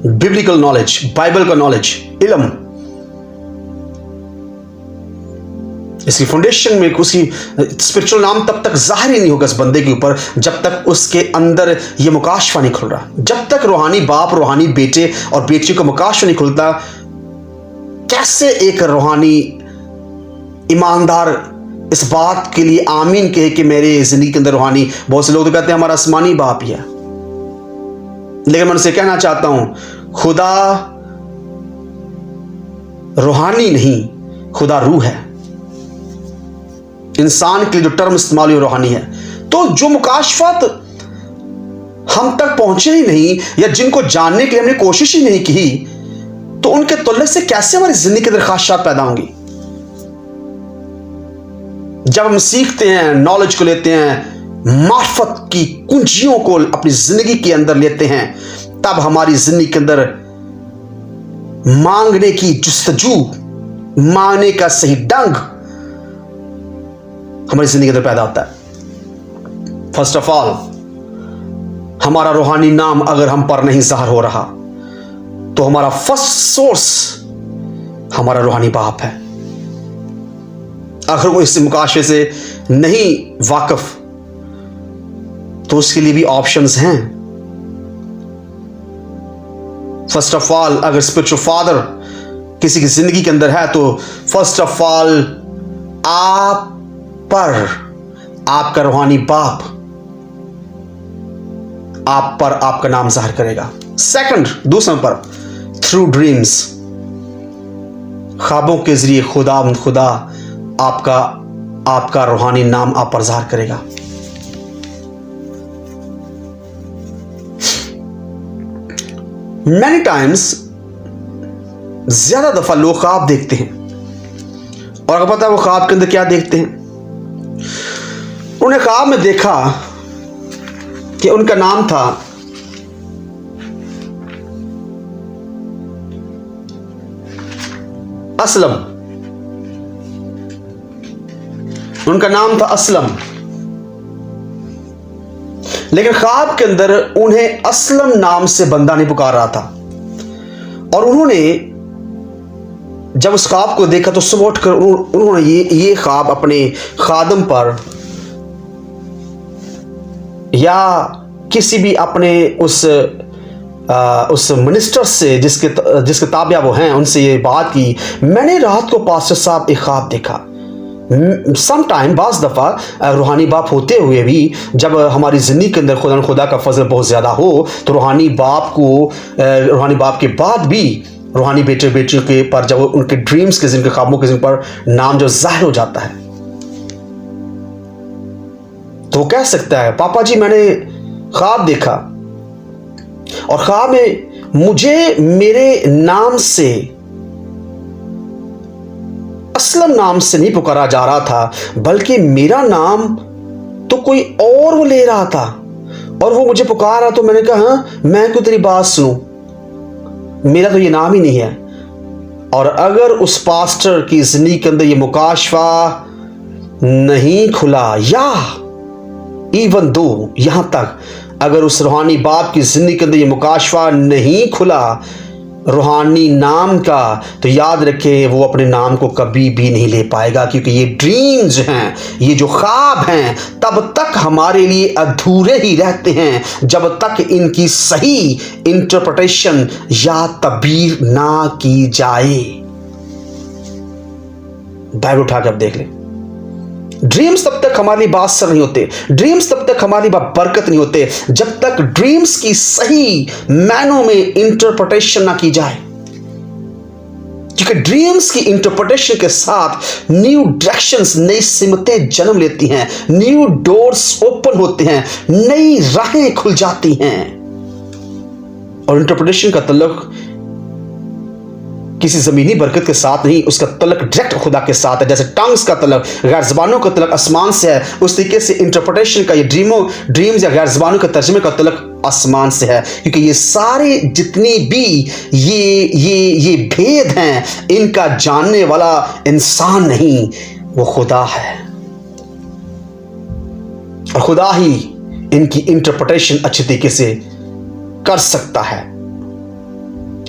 बिब्लिकल नॉलेज, बाइबल का नॉलेज, इल्म, इसकी फाउंडेशन में उसकी स्पिरिचुअल नाम तब तक जाहिर ही नहीं होगा इस बंदे के ऊपर जब तक उसके अंदर ये मुकाशफा नहीं खुल रहा। जब तक रूहानी बाप, रूहानी बेटे और बेटियों का मुकाशफा नहीं खुलता, कैसे एक रूहानी ईमानदार इस बात के लिए आमीन कहे कि मेरे जिंदगी के अंदर रूहानी। बहुत से लोग तो कहते हैं हमारा आसमानी बाप ही है, लेकिन मैं उनसे कहना चाहता हूं खुदा रूहानी नहीं, खुदा रूह है। इंसान के लिए जो टर्म इस्तेमाल हुई रूहानी है। तो जो मुकाशफत हम तक पहुंचे ही नहीं या जिनको जानने के लिए हमने कोशिश ही नहीं की, तो उनके तुल्ले से कैसे हमारी जिंदगी के अंदर खासियत पैदा होंगी। जब हम सीखते हैं, नॉलेज को लेते हैं, मार्फत की कुंजियों को अपनी जिंदगी के अंदर लेते हैं, तब हमारी जिंदगी के अंदर मांगने की जुस्तजू, मांगने का सही ढंग हमारी जिंदगी के अंदर पैदा होता है। फर्स्ट ऑफ ऑल, हमारा रूहानी नाम अगर हम पर नहीं ज़ाहिर हो रहा, तो हमारा फर्स्ट सोर्स हमारा रूहानी बाप है। अगर वो इस मुकाशफे से नहीं वाकिफ, तो उसके लिए भी ऑप्शंस हैं। फर्स्ट ऑफ ऑल, अगर स्पिरिचुअल फादर किसी की जिंदगी के अंदर है, तो फर्स्ट ऑफ ऑल आप पर आपका रूहानी बाप आप पर आपका नाम जाहिर करेगा। सेकंड, दूसरा पर थ्रू ड्रीम्स, ख्वाबों के जरिए खुदा आपका रूहानी नाम आप पर जाहिर करेगा। मैनी टाइम्स, ज्यादा दफा लोग ख्वाब देखते हैं, और अगर पता है वो ख्वाब के अंदर क्या देखते हैं। उन्हें ख्वाब में देखा कि उनका नाम था असलम, उनका नाम था असलम, लेकिन ख्वाब के अंदर उन्हें असलम नाम से बंदा नहीं पुकार रहा था। और उन्होंने जब उस ख्वाब को देखा तो सुबह उठकर उन्होंने ये ख्वाब अपने खादम पर या किसी भी अपने उस मिनिस्टर से जिसके ताबिया वो हैं, उनसे ये बात की, मैंने रात को पास्टर साहब एक ख्वाब देखा। सम टाइम, बाज़ दफ़ा रूहानी बाप होते हुए भी जब हमारी ज़िंदगी के अंदर खुदा का फजल बहुत ज़्यादा हो, तो रूहानी बाप के बाद भी रूहानी बेटे बेटियों के पर जब उनके ड्रीम्स के जिनके ख्वाबों के जिन पर नाम जो जाहिर हो जाता है, तो वो कह सकता है, पापा जी मैंने ख्वाब देखा और ख्वाब में मुझे मेरे नाम से, असलम नाम से नहीं पुकारा जा रहा था, बल्कि मेरा नाम तो कोई और वो ले रहा था और वो मुझे पुकार रहा। तो मैंने कहा, हाँ मैं क्यों तेरी बात सुनूं, मेरा तो ये नाम ही नहीं है। और अगर उस पास्टर की जिंदगी के अंदर ये मुकाशफा नहीं खुला, या इवन दो यहां तक अगर उस रूहानी बाप की जिंदगी के अंदर ये मुकाशफा नहीं खुला रूहानी नाम का, तो याद रखें वो अपने नाम को कभी भी नहीं ले पाएगा, क्योंकि ये ड्रीम्स हैं, ये जो ख्वाब हैं, तब तक हमारे लिए अधूरे ही रहते हैं जब तक इनकी सही इंटरप्रिटेशन या तबीर ना की जाए। बाइबल उठा के अब देख लें, ड्रीम्स तब तक हमारी बात सर नहीं होते, ड्रीम्स तब तक हमारी बरकत नहीं होते जब तक ड्रीम्स की सही मैनों में इंटरप्रिटेशन ना की जाए। क्योंकि ड्रीम्स की इंटरप्रिटेशन के साथ न्यू डायरेक्शंस, नई सिमतें जन्म लेती हैं, न्यू डोर्स ओपन होते हैं, नई राहें खुल जाती हैं। और इंटरप्रिटेशन का तल्लुक किसी जमीनी बरकत के साथ नहीं, उसका तल्लुक डायरेक्ट खुदा के साथ है। जैसे टंग्स का तल्लुक, गैर ज़बानों का तल्लुक आसमान से है, उस तरीके से इंटरप्रिटेशन का, ये ड्रीम्स या गैर ज़बानों के तर्जुमे का तल्लुक आसमान से है। क्योंकि ये सारे जितनी भी ये भेद हैं, इनका जानने वाला इंसान नहीं, वो खुदा है, और खुदा ही इनकी इंटरप्रिटेशन अच्छी तरीके से कर सकता है।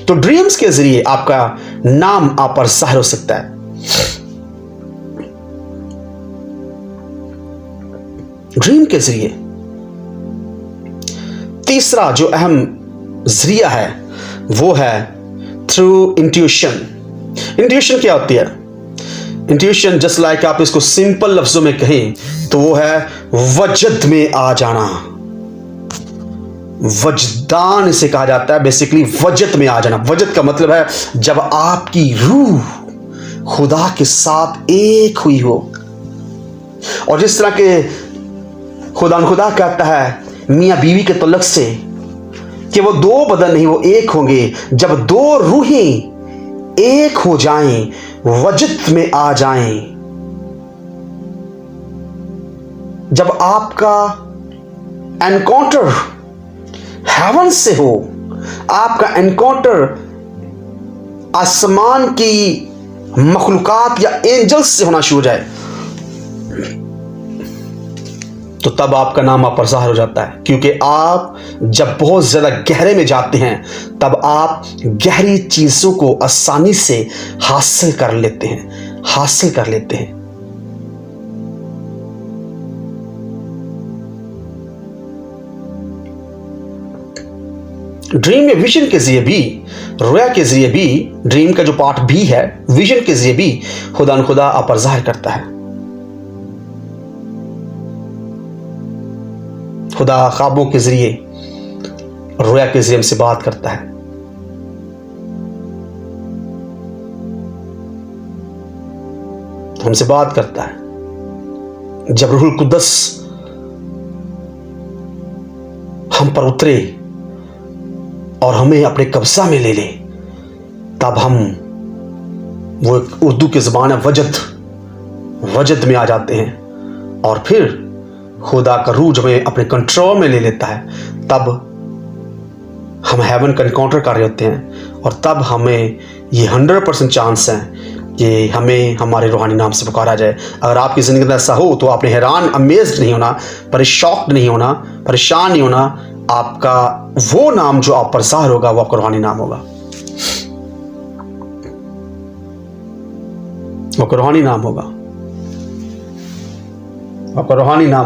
तो ड्रीम्स के जरिए आपका नाम आप पर जाहिर हो सकता है। ड्रीम के जरिए तीसरा जो अहम जरिया है वो है थ्रू इंट्यूशन। इंट्यूशन क्या होती है? इंट्यूशन जस्ट लाइक आप इसको सिंपल लफ्जों में कहें तो वो है वजद में आ जाना। वजदान इसे कहा जाता है, बेसिकली वजद में आ जाना। वजद का मतलब है जब आपकी रूह खुदा के साथ एक हुई हो। और जिस तरह के खुदा कहता है मियाँ बीवी के तल्लुक से कि वो दो बदन नहीं, वो एक होंगे। जब दो रूहें एक हो जाएं, वजद में आ जाएं, जब आपका एनकाउंटर हेवन से हो, आपका एनकाउंटर आसमान की मखलूकात या एंजल्स से होना शुरू हो जाए, तो तब आपका नाम आप पर ज़ाहिर हो जाता है। क्योंकि आप जब बहुत ज़्यादा गहरे में जाते हैं, तब आप गहरी चीज़ों को आसानी से हासिल कर लेते हैं। ड्रीम में विजन के जरिए भी, रोया के जरिए भी, ड्रीम का जो पार्ट भी है, विजन के जरिए भी खुदा आप पर ज़ाहिर करता है। खुदा ख्वाबों के जरिए, रोया के जरिए हमसे बात करता है। हमसे बात करता है। जब रूहुल कुद्दस हम पर उतरे और हमें अपने कब्जा में ले ले, तब हम, वो उर्दू की ज़बान है वजद में आ जाते हैं। और फिर खुदा का रूह जब हमें अपने कंट्रोल में ले लेता है, तब हम हेवन का एनकाउंटर कर रहे होते हैं। और तब हमें ये 100% चांस है कि हमें हमारे रूहानी नाम से पुकारा जाए। अगर आपकी ज़िंदगी में ऐसा हो तो आपने हैरान, अमेज्ड नहीं होना, परेशान नहीं होना। आपका वो नाम जो आप पर ज़ाहिर होगा, वो आपका रूहानी नाम होगा। आपका रूहानी नाम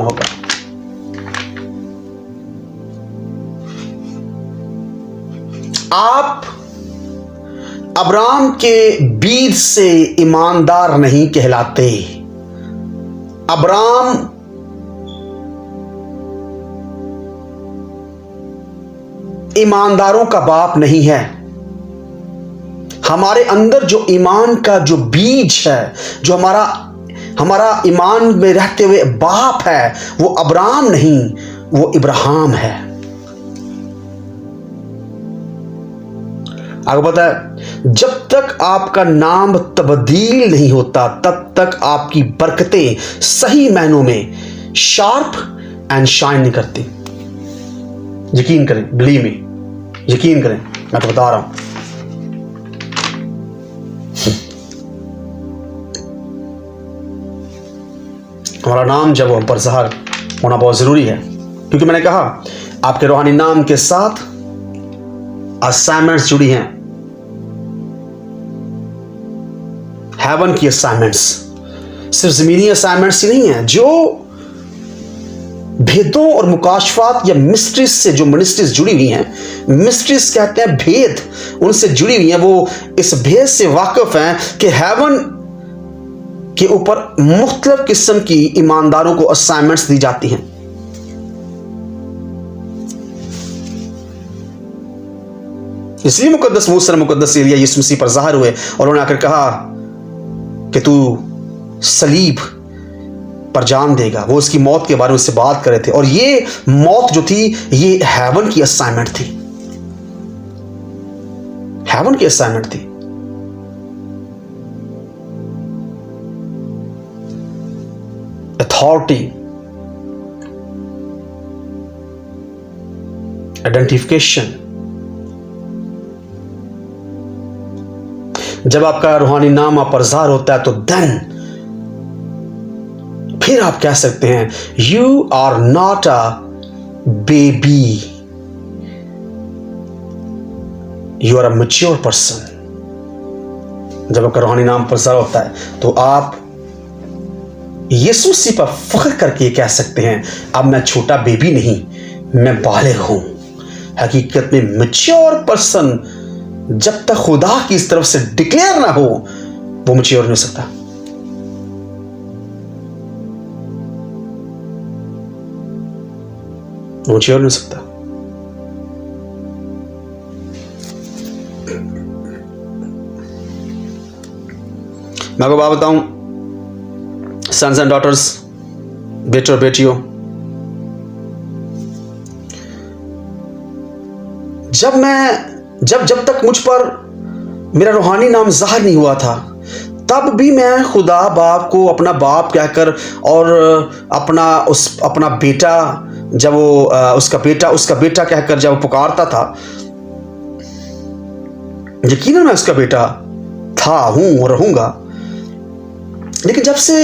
होगा। आप अब्राम के बीज से ईमानदार नहीं कहलाते। अब्राम ईमानदारों का बाप नहीं है। हमारे अंदर जो ईमान का जो बीज है, जो हमारा ईमान में रहते हुए बाप है, वो अब्राम नहीं, वो इब्राहिम है। आपको पता है, जब तक आपका नाम तब्दील नहीं होता, तब तक आपकी बरकतें सही मायनों में शार्प एंड शाइन नहीं करती। यकीन करें, बिलीव मी, यकीन करें, मैं तो बता रहा हूं। हमारा नाम जब हम पर ज़ाहिर होना बहुत ज़रूरी है, क्योंकि मैंने कहा आपके रूहानी नाम के साथ असाइनमेंट्स जुड़ी हैं। हेवन की असाइनमेंट्स सिर्फ ज़मीनी असाइनमेंट्स ही नहीं हैं। जो भेदों और मुकाशफात या मिस्ट्रीज से जो मिनिस्ट्रीज जुड़ी हुई हैं, मिस्ट्रीज कहते हैं भेद, उनसे जुड़ी हुई हैं, वो इस भेद से वाकिफ हैं कि हेवन के ऊपर मुख्तलिफ किस्म की ईमानदारों को असाइनमेंट्स दी जाती हैं। इसलिए मुकद्दस मूसा मुकद्दस एलिया यीशु मसीह पर ज़ाहिर हुए और उन्होंने आकर कहा कि तू सलीब पर जान देगा। वो उसकी मौत के बारे में उससे बात कर रहे थे, और ये मौत जो थी, ये हेवन की असाइनमेंट थी। हेवन की असाइनमेंट थी। Authority, identification. जब आपका रूहानी नाम आप पर ज़ाहिर होता है, तो देन फिर आप कह सकते हैं you are not a baby, you are a mature person. जब आपका रूहानी नाम पर ज़ाहिर होता है, तो आप यीशु मसीह पर फख्र करके कह सकते हैं, अब मैं छोटा बेबी नहीं, मैं बालिग हूं। हकीकत में मैच्योर पर्सन जब तक खुदा की इस तरफ से डिक्लेयर ना हो, वो मैच्योर नहीं हो सकता। वो मैच्योर नहीं हो सकता। मैं आपको बात बताऊं, सन्स एंड डॉटर्स, बेटे और बेटियों, जब तक मुझ पर मेरा रूहानी नाम ज़ाहिर नहीं हुआ था, तब भी मैं खुदा बाप को अपना बाप कहकर और अपना बेटा, जब वो उसका बेटा कहकर जब वो पुकारता था, यकीनन मैं उसका बेटा था, हूं और रहूंगा। लेकिन जब से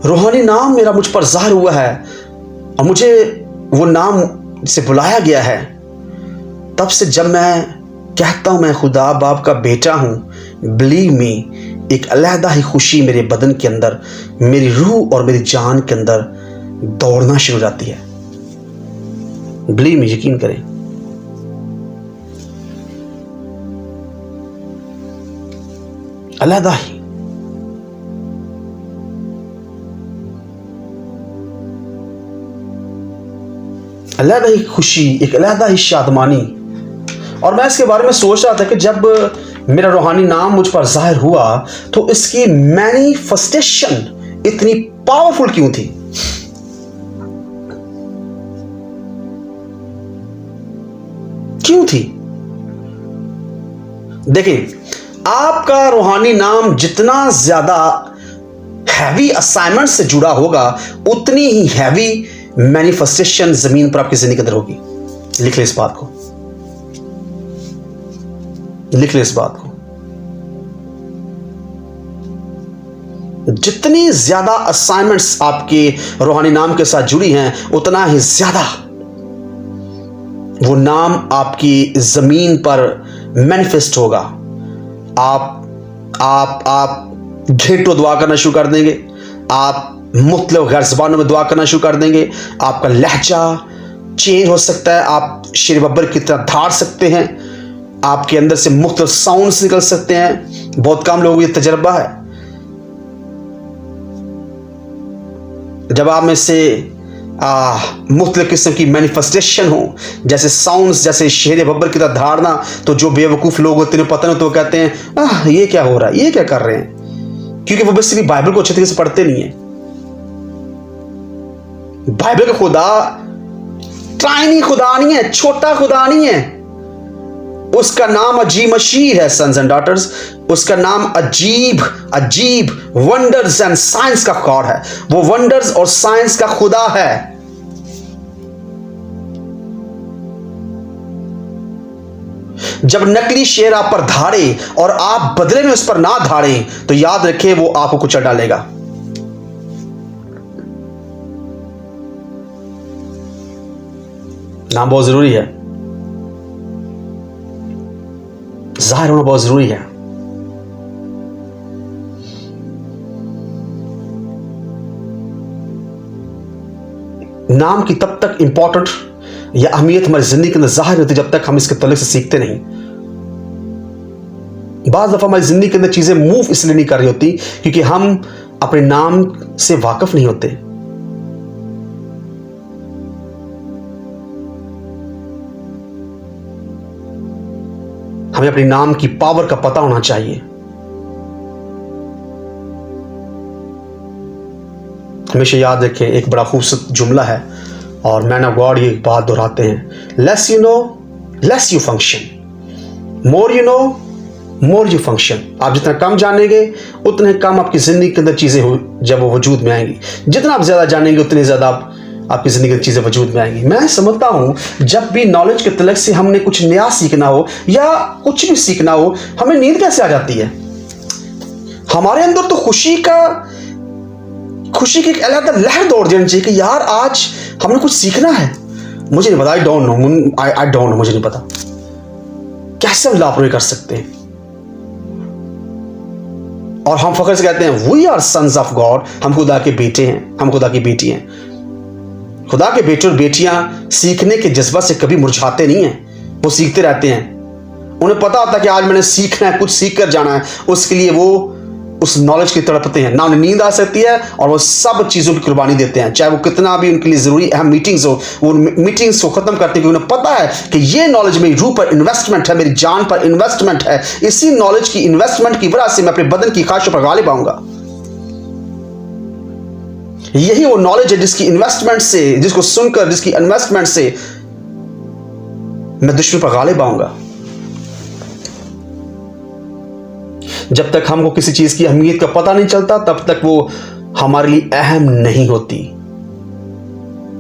रूहानी नाम मेरा मुझ पर ज़ाहिर हुआ है और मुझे वो नाम से बुलाया गया है, तब से जब मैं कहता हूं मैं खुदा बाप का बेटा हूं, बिलीव मी, एक अलहदा ही खुशी मेरे बदन के अंदर, मेरी रूह और मेरी जान के अंदर दौड़ना शुरू हो जाती है। बिलीव मी, यकीन करें। अलहदा ही खुशी, एक अलहदा ही शादमानी। और मैं इसके बारे में सोच रहा था कि जब मेरा रूहानी नाम मुझ पर जाहिर हुआ तो इसकी मैनिफेस्टेशन इतनी पावरफुल क्यों थी? क्यों थी? देखिए, आपका रूहानी नाम जितना ज्यादा हैवी असाइनमेंट से जुड़ा होगा, उतनी ही हैवी मैनिफेस्टेशन जमीन पर आपकी जिंदगी के अंदर होगी। लिख ले इस बात को, लिख ले इस बात को। जितनी ज्यादा असाइनमेंट्स आपके रूहानी नाम के साथ जुड़ी हैं, उतना ही ज्यादा वो नाम आपकी जमीन पर मैनिफेस्ट होगा। आप घंटों दुआ करना शुरू कर देंगे, आप मुख्तलिफ गैर ज़बानों में दुआ करना शुरू कर देंगे, आपका लहजा चेंज हो सकता है, आप शेर बब्बर की तरह धार सकते हैं, आपके अंदर से मुख्तलिफ साउंड्स निकल सकते हैं। बहुत कम लोगों को ये तजर्बा है। जब आप में से मुख्तलिफ किस्म की मैनिफेस्टेशन हो, जैसे साउंड्स, जैसे शेर बब्बर की तरह धारना, तो जो बेवकूफ़ लोग होते हैं पता नहीं, तो वो कहते हैं ये क्या हो रहा है, ये क्या कर रहे हैं, क्योंकि वो बेसिकली बाइबल को अच्छे तरीके से पढ़ते नहीं है। बाइबल का खुदा ट्राइनी खुदा नहीं है, छोटा खुदा नहीं है। उसका नाम अजीब मशीर है, सन्स एंड डॉटर्स। उसका नाम अजीब वंडर्स एंड साइंस का गॉड है। वो वंडर्स और साइंस का खुदा है। जब नकली शेर आप पर धारे और आप बदले में उस पर ना धारे, तो याद रखें वो आपको कुचल डालेगा। नाम बहुत जरूरी है, जाहिर होना बहुत जरूरी है। नाम की तब तक इंपॉर्टेंट या अहमियत हमारी जिंदगी के अंदर जाहिर होती जब तक हम इसके तल्लुक से सीखते नहीं। बाज़ दफा हमारी जिंदगी के अंदर चीजें मूव इसलिए नहीं कर रही होती क्योंकि हम अपने नाम से वाकिफ नहीं होते। हमें अपने नाम की पावर का पता होना चाहिए। हमेशा याद रखें, एक बड़ा खूबसूरत जुमला है और मैन ऑफ गॉड ये बात दोहराते हैं, less you know less you function, more you know more you function. आप जितना कम जानेंगे उतने कम आपकी जिंदगी के अंदर चीजें जब वो वजूद में आएंगी। जितना आप ज्यादा जानेंगे उतनी ज्यादा आपकी जिंदगी की चीजें वजूद में आएंगी। मैं समझता हूं जब भी नॉलेज के तलक से हमने कुछ नया सीखना हो या कुछ भी सीखना हो, हमें नींद कैसे आ जाती है? हमारे अंदर तो खुशी की एक अलग लहर दौड़ जानी चाहिए कि यार आज हमने कुछ सीखना है। मुझे नहीं पता, आई डोंट नो, मुझे नहीं पता कैसे हम लापरवाही कर सकते हैं। और हम फख्र से कहते हैं we are sons of God, हम खुदा के बेटे हैं, हम खुदा की बेटी हैं। खुदा के बेटे और बेटियां सीखने के जज्बा से कभी मुरझाते नहीं हैं, वो सीखते रहते हैं। उन्हें पता होता है कि आज मैंने सीखना है, कुछ सीख कर जाना है। उसके लिए वो उस नॉलेज की तड़पते हैं। ना उन्हें नींद आ सकती है और वो सब चीज़ों की कुर्बानी देते हैं, चाहे वो कितना भी उनके लिए ज़रूरी अहम मीटिंग्स हो, वो मीटिंग्स को ख़त्म करते हैं, क्योंकि उन्हें पता है कि ये नॉलेज मेरी रूह पर इन्वेस्टमेंट है, मेरी जान पर इन्वेस्टमेंट है। इसी नॉलेज की इन्वेस्टमेंट की वजह से मैं अपने बदन की ख्वाहिशों पर गालिब आऊंगा। यही वो नॉलेज है जिसकी इन्वेस्टमेंट से, जिसको सुनकर, जिसकी इन्वेस्टमेंट से मैं दुश्मन पर गालिब आऊंगा। जब तक हमको किसी चीज की अहमियत का पता नहीं चलता, तब तक वो हमारे लिए अहम नहीं होती,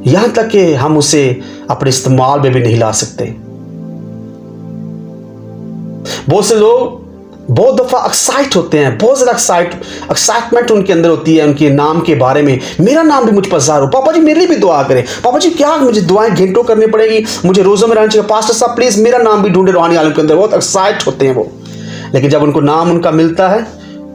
यहां तक कि हम उसे अपने इस्तेमाल में भी नहीं ला सकते। बहुत से लोग बहुत दफा एक्साइट होते हैं, बहुत ज्यादा एक्साइटमेंट उनके अंदर होती है उनके नाम के बारे में। मेरा नाम भी मुझ पर ज़ाहिर हो, पापा जी मेरे लिए भी दुआ करें। पापा जी क्या मुझे दुआएं घंटों करनी पड़ेगी, मुझे रोज़ों में रहना चाहिए, पास्टर साहब प्लीज मेरा नाम भी ढूंढे रूहानी आलम के अंदर। बहुत एक्साइट होते हैं वो, लेकिन जब उनको नाम उनका मिलता है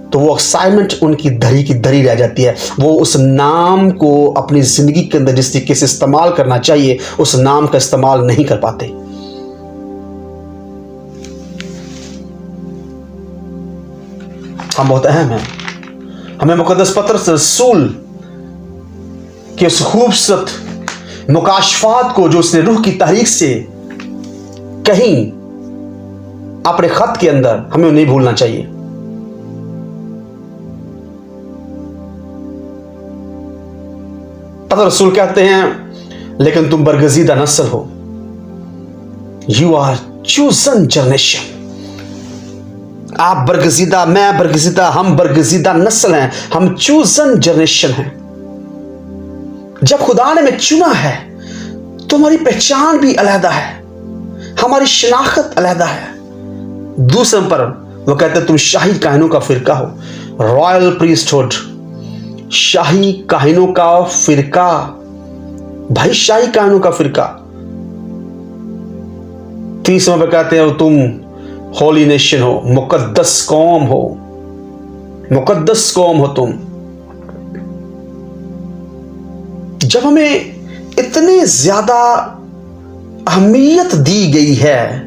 तो वो एक्साइटमेंट उनकी धरी की धरी रह जाती है। वो उस नाम को अपनी जिंदगी के अंदर जिस तरीके से इस्तेमाल करना चाहिए, उस नाम का इस्तेमाल नहीं कर पाते। हम बहुत अहम हैं। हमें मुकद्दस पत्रस रसूल के उस खूबसूरत मुकाशफात को जो उसने रूह की तहरीक से कहीं अपने खत के अंदर, हमें नहीं भूलना चाहिए। पत्रस रसूल कहते हैं, लेकिन तुम बरगजीदा नस्ल हो, यू आर चूजन जनरेशन। आप बरगजीदा, मैं बरगजीदा, हम बरगजीदा नस्ल हैं, हम चूजन जनरेशन हैं। जब खुदा ने हमें चुना है तो हमारी पहचान भी अलहदा है, हमारी शनाख्त अलहदा है। दूसरे पर वो कहते हैं तुम शाही काहिनों का फिरका हो, रॉयल प्रीस्टहुड, शाही काहिनों का फिरका। भाई शाही काहिनों का फिरका। तीसरे पर कहते हैं तुम होली नेशन हो, मुकद्दस कौम हो, मुकद्दस कौम हो तुम। जब हमें इतने ज्यादा अहमियत दी गई है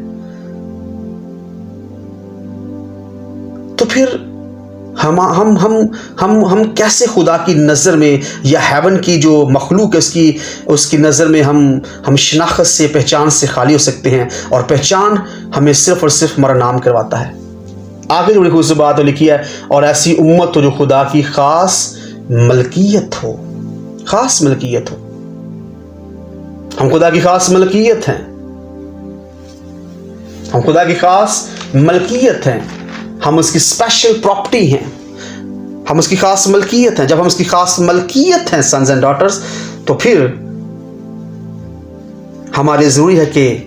तो फिर हम कैसे खुदा की नज़र में या हेवन की जो मखलूक है उसकी नज़र में हम शनाख्त से, पहचान से खाली हो सकते हैं। और पहचान हमें सिर्फ और सिर्फ हमारा नाम करवाता है। आगे बड़ी खूबसूरत बात लिखी है, और ऐसी उम्मत हो जो खुदा की खास मलकियत हो, खास मलकियत हो। हम खुदा की खास मलकियत हैं, हम खुदा की खास मलकियत हैं, हम उसकी स्पेशल प्रॉपर्टी हैं, हम उसकी खास मलकियत हैं। जब हम उसकी खास मलकियत हैं सन्स एंड डॉटर्स, तो फिर हमारे जरूरी है कि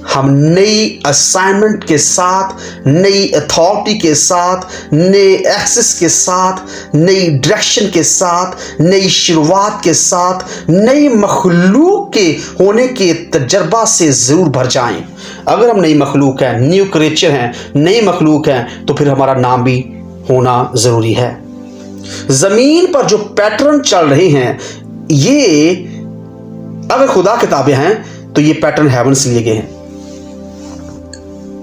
हम नई असाइनमेंट के साथ, नई अथॉरिटी के साथ, नए एक्सेस के साथ, नई डायरेक्शन के साथ, नई शुरुआत के साथ, नई मखलूक के होने के तजर्बा से ज़रूर भर जाएं। अगर हम नई मखलूक हैं, न्यू क्रिएचर हैं, नई मखलूक हैं, तो फिर हमारा नाम भी होना ज़रूरी है। ज़मीन पर जो पैटर्न चल रहे हैं, ये अगर खुदा किताबें हैं तो ये पैटर्न हेवन से लिए गए हैं।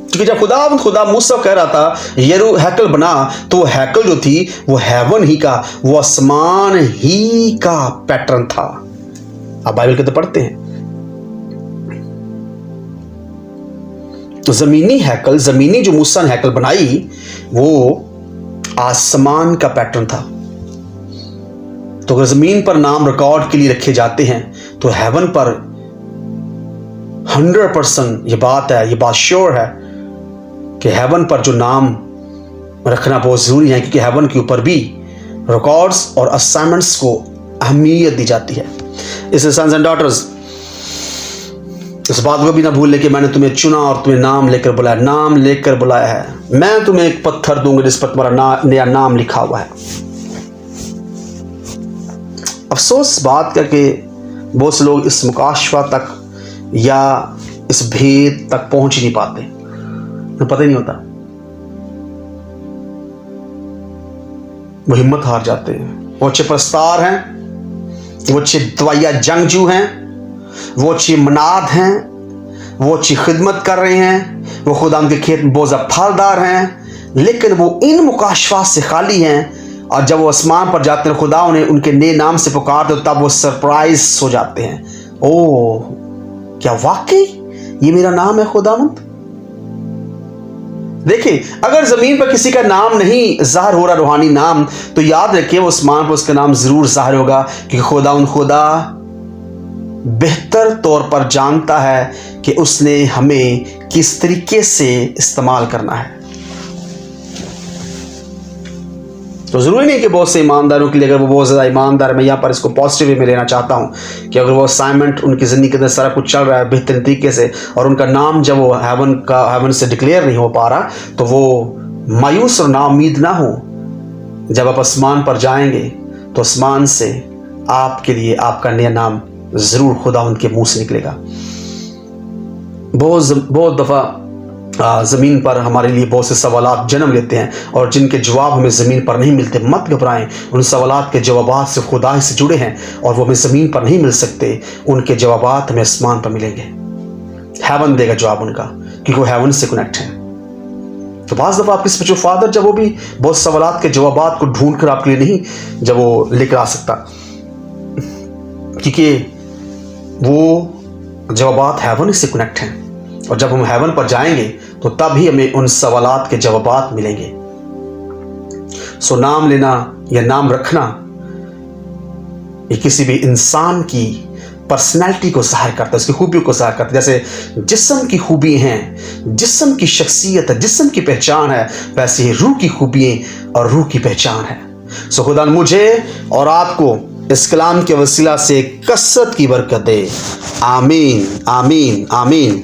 क्योंकि जब खुदा मूसा कह रहा था यरू हैकल बना, तो वो हैकल जो थी वो हेवन ही का, वो आसमान ही का पैटर्न था। आप बाइबल के तो पढ़ते हैं। तो जमीनी हैकल, जमीनी जो मूसा ने हैकल बनाई, वो आसमान का पैटर्न था। तो अगर जमीन पर नाम रिकॉर्ड के लिए रखे जाते हैं, तो हेवन पर 100% ये बात श्योर है कि हेवन पर जो नाम रखना बहुत जरूरी है, क्योंकि हेवन के ऊपर भी रिकॉर्ड्स और असाइनमेंट्स को अहमियत दी जाती है। इसलिए सन्स एंड डॉटर्स, इस बात को भी ना भूलने कि मैंने तुम्हें चुना और तुम्हें नाम लेकर बुलाया, नाम लेकर बुलाया है। मैं तुम्हें एक पत्थर दूंगा जिस पर तुम्हारा नया नाम लिखा हुआ है। अफसोस बात का कि बहुत से लोग इस मुकाशफा तक या इस भेद तक पहुंच ही नहीं पाते, तो पता ही नहीं होता, वो हिम्मत हार जाते हैं। वो अच्छे प्रस्तार हैं, वो अच्छे दवाइया जंगजू हैं, वो अच्छी मनाद हैं, वो अच्छी खिदमत कर रहे हैं, वो खुदा के खेत में बहुत ज़्यादा फलदार हैं, लेकिन वो इन मुकाशफात से खाली हैं। और जब वो आसमान पर जाते हैं, खुदा उन्हें उनके नए नाम से पुकारते, तब वो सरप्राइज हो जाते हैं। ओह, क्या वाकई ये मेरा नाम है खुदावंद? देखिए, अगर जमीन पर किसी का नाम नहीं जाहिर हो रहा, रूहानी नाम, तो याद रखिए वो आसमान पर उसका नाम जरूर जाहिर होगा, क्योंकि खुदा बेहतर तौर पर जानता है कि उसने हमें किस तरीके से इस्तेमाल करना है। तो जरूरी नहीं कि बहुत से ईमानदारों के लिए, अगर वो बहुत ज़्यादा ईमानदार, मैं यहाँ पर इसको पॉजिटिव वे में लेना चाहता हूँ कि अगर वो असाइनमेंट उनकी ज़िंदगी के अंदर सारा कुछ चल रहा है बेहतरीन तरीके से, और उनका नाम जब वो हेवन से डिक्लेयर नहीं हो पा रहा, तो वो मायूस और नाउम्मीद ना हो। जब आप आसमान पर जाएंगे तो आसमान से आपके लिए आपका नया नाम ज़रूर खुदा उनके मुँह से निकलेगा। बहुत दफ़ा ज़मीन पर हमारे लिए बहुत से सवालात जन्म लेते हैं, और जिनके जवाब हमें ज़मीन पर नहीं मिलते। मत घबराएं, उन सवालात के जवाबात से खुदा से जुड़े हैं, और वो हमें ज़मीन पर नहीं मिल सकते। उनके जवाबात हमें आसमान पर मिलेंगे। हेवन देगा जवाब उनका, क्योंकि वो हेवन से कनेक्ट है। तो बाज़ दफ़ा आपके स्पिरिचुअल फादर जब वो भी बहुत सवालात के जवाबात को ढूंढ कर आपके लिए नहीं जब वो लेकर आ सकता, क्योंकि वो जवाबात हेवन से कनेक्ट हैं। और जब हम हेवन पर जाएंगे तो तब ही हमें उन सवालात के जवाबात मिलेंगे। सो नाम लेना या नाम रखना ये किसी भी इंसान की पर्सनैलिटी को ज़ाहिर करता है, उसकी खूबियों को ज़ाहिर करता है। जैसे जिस्म की खूबी हैं, जिस्म की शख्सियत है, जिस्म की पहचान है, वैसे ही रूह की खूबियाँ और रूह की पहचान है। सो खुदा मुझे और आपको इस कलाम के वसीला से कसरत की बरकत दे। आमीन, आमीन, आमीन।